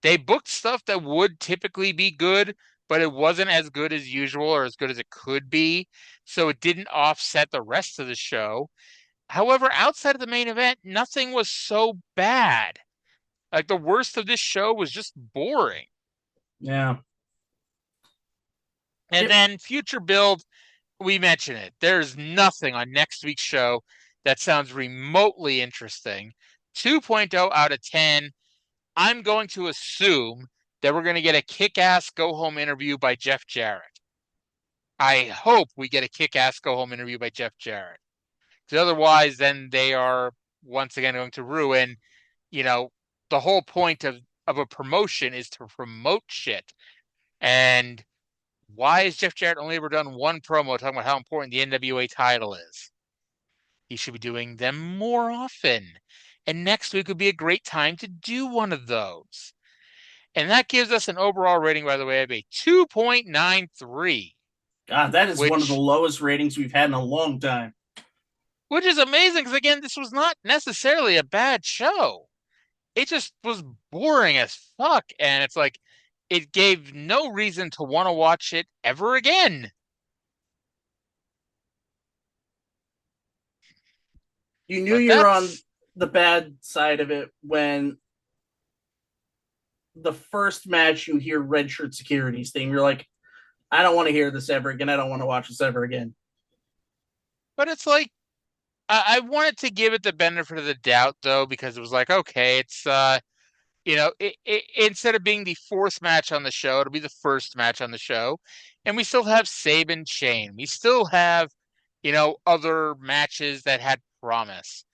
They booked stuff that would typically be good, but it wasn't as good as usual or as good as it could be, so it didn't offset the rest of the show. However, outside of the main event, nothing was so bad. Like, the worst of this show was just boring. Yeah. And then future build, we mentioned it. There's nothing on next week's show that sounds remotely interesting. 2.0 out of 10. I'm going to assume that we're going to get a kick-ass go-home interview by Jeff Jarrett. I hope we get a kick-ass go-home interview by Jeff Jarrett. Because otherwise, then they are once again going to ruin, the whole point of a promotion is to promote shit. And why has Jeff Jarrett only ever done one promo talking about how important the NWA title is? He should be doing them more often. And next week would be a great time to do one of those. And that gives us an overall rating, by the way, of a 2.93. God, that is one of the lowest ratings we've had in a long time. Which is amazing, because again, this was not necessarily a bad show. It just was boring as fuck. And it's like, it gave no reason to want to watch it ever again. You knew you were on the bad side of it when the first match you hear Red Shirt Security's thing. You're like, I don't want to hear this ever again. I don't want to watch this ever again. But it's like, I wanted to give it the benefit of the doubt, though, because it was like, okay, it's, instead of being the fourth match on the show, it'll be the first match on the show. And we still have Sabin Shane. We still have, other matches that had promise.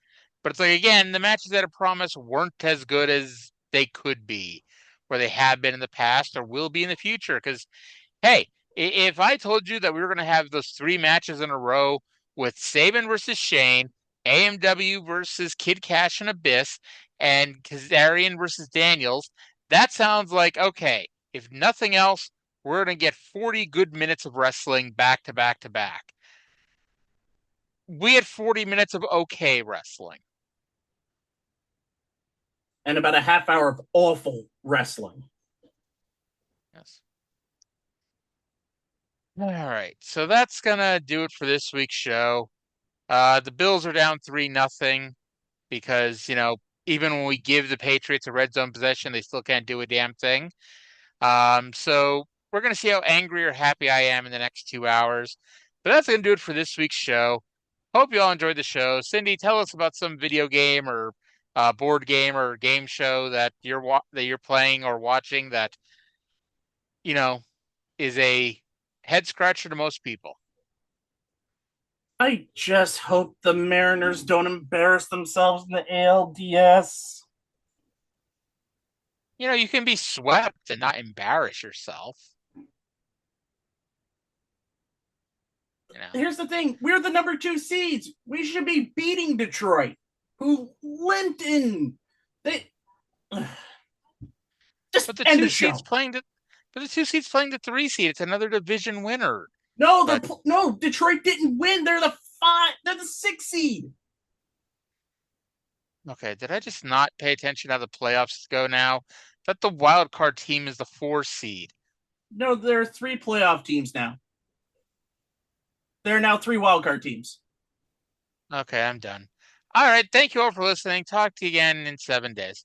But it's like, again, the matches that had promise weren't as good as they could be, or they have been in the past, or will be in the future. Because, hey, if I told you that we were going to have those 3 matches in a row with Sabin versus Shane, AMW versus Kid Kash and Abyss, and Kazarian versus Daniels, that sounds like, okay, if nothing else, we're going to get 40 good minutes of wrestling back to back to back. We had 40 minutes of okay wrestling. And about a half hour of awful wrestling. Yes. All right, so that's going to do it for this week's show. The Bills are down 3-0 because, even when we give the Patriots a red zone possession, they still can't do a damn thing. So we're going to see how angry or happy I am in the next 2 hours. But that's going to do it for this week's show. Hope you all enjoyed the show. Cyndi, tell us about some video game or board game or game show that you're playing or watching that, is a head scratcher to most people. I just hope the Mariners don't embarrass themselves in the ALDS. You can be swept and not embarrass yourself. Here's the thing. We're the number 2 seeds. We should be beating Detroit, who limped in. Just but the end two the show. seeds playing the 2 seeds playing the 3 seed. It's another division winner. No, Detroit didn't win. They're the 6 seed. Okay, did I just not pay attention how the playoffs go now? That the wild card team is the 4 seed. No, there are 3 playoff teams now. There are now 3 wild card teams. Okay, I'm done. All right, thank you all for listening. Talk to you again in 7 days.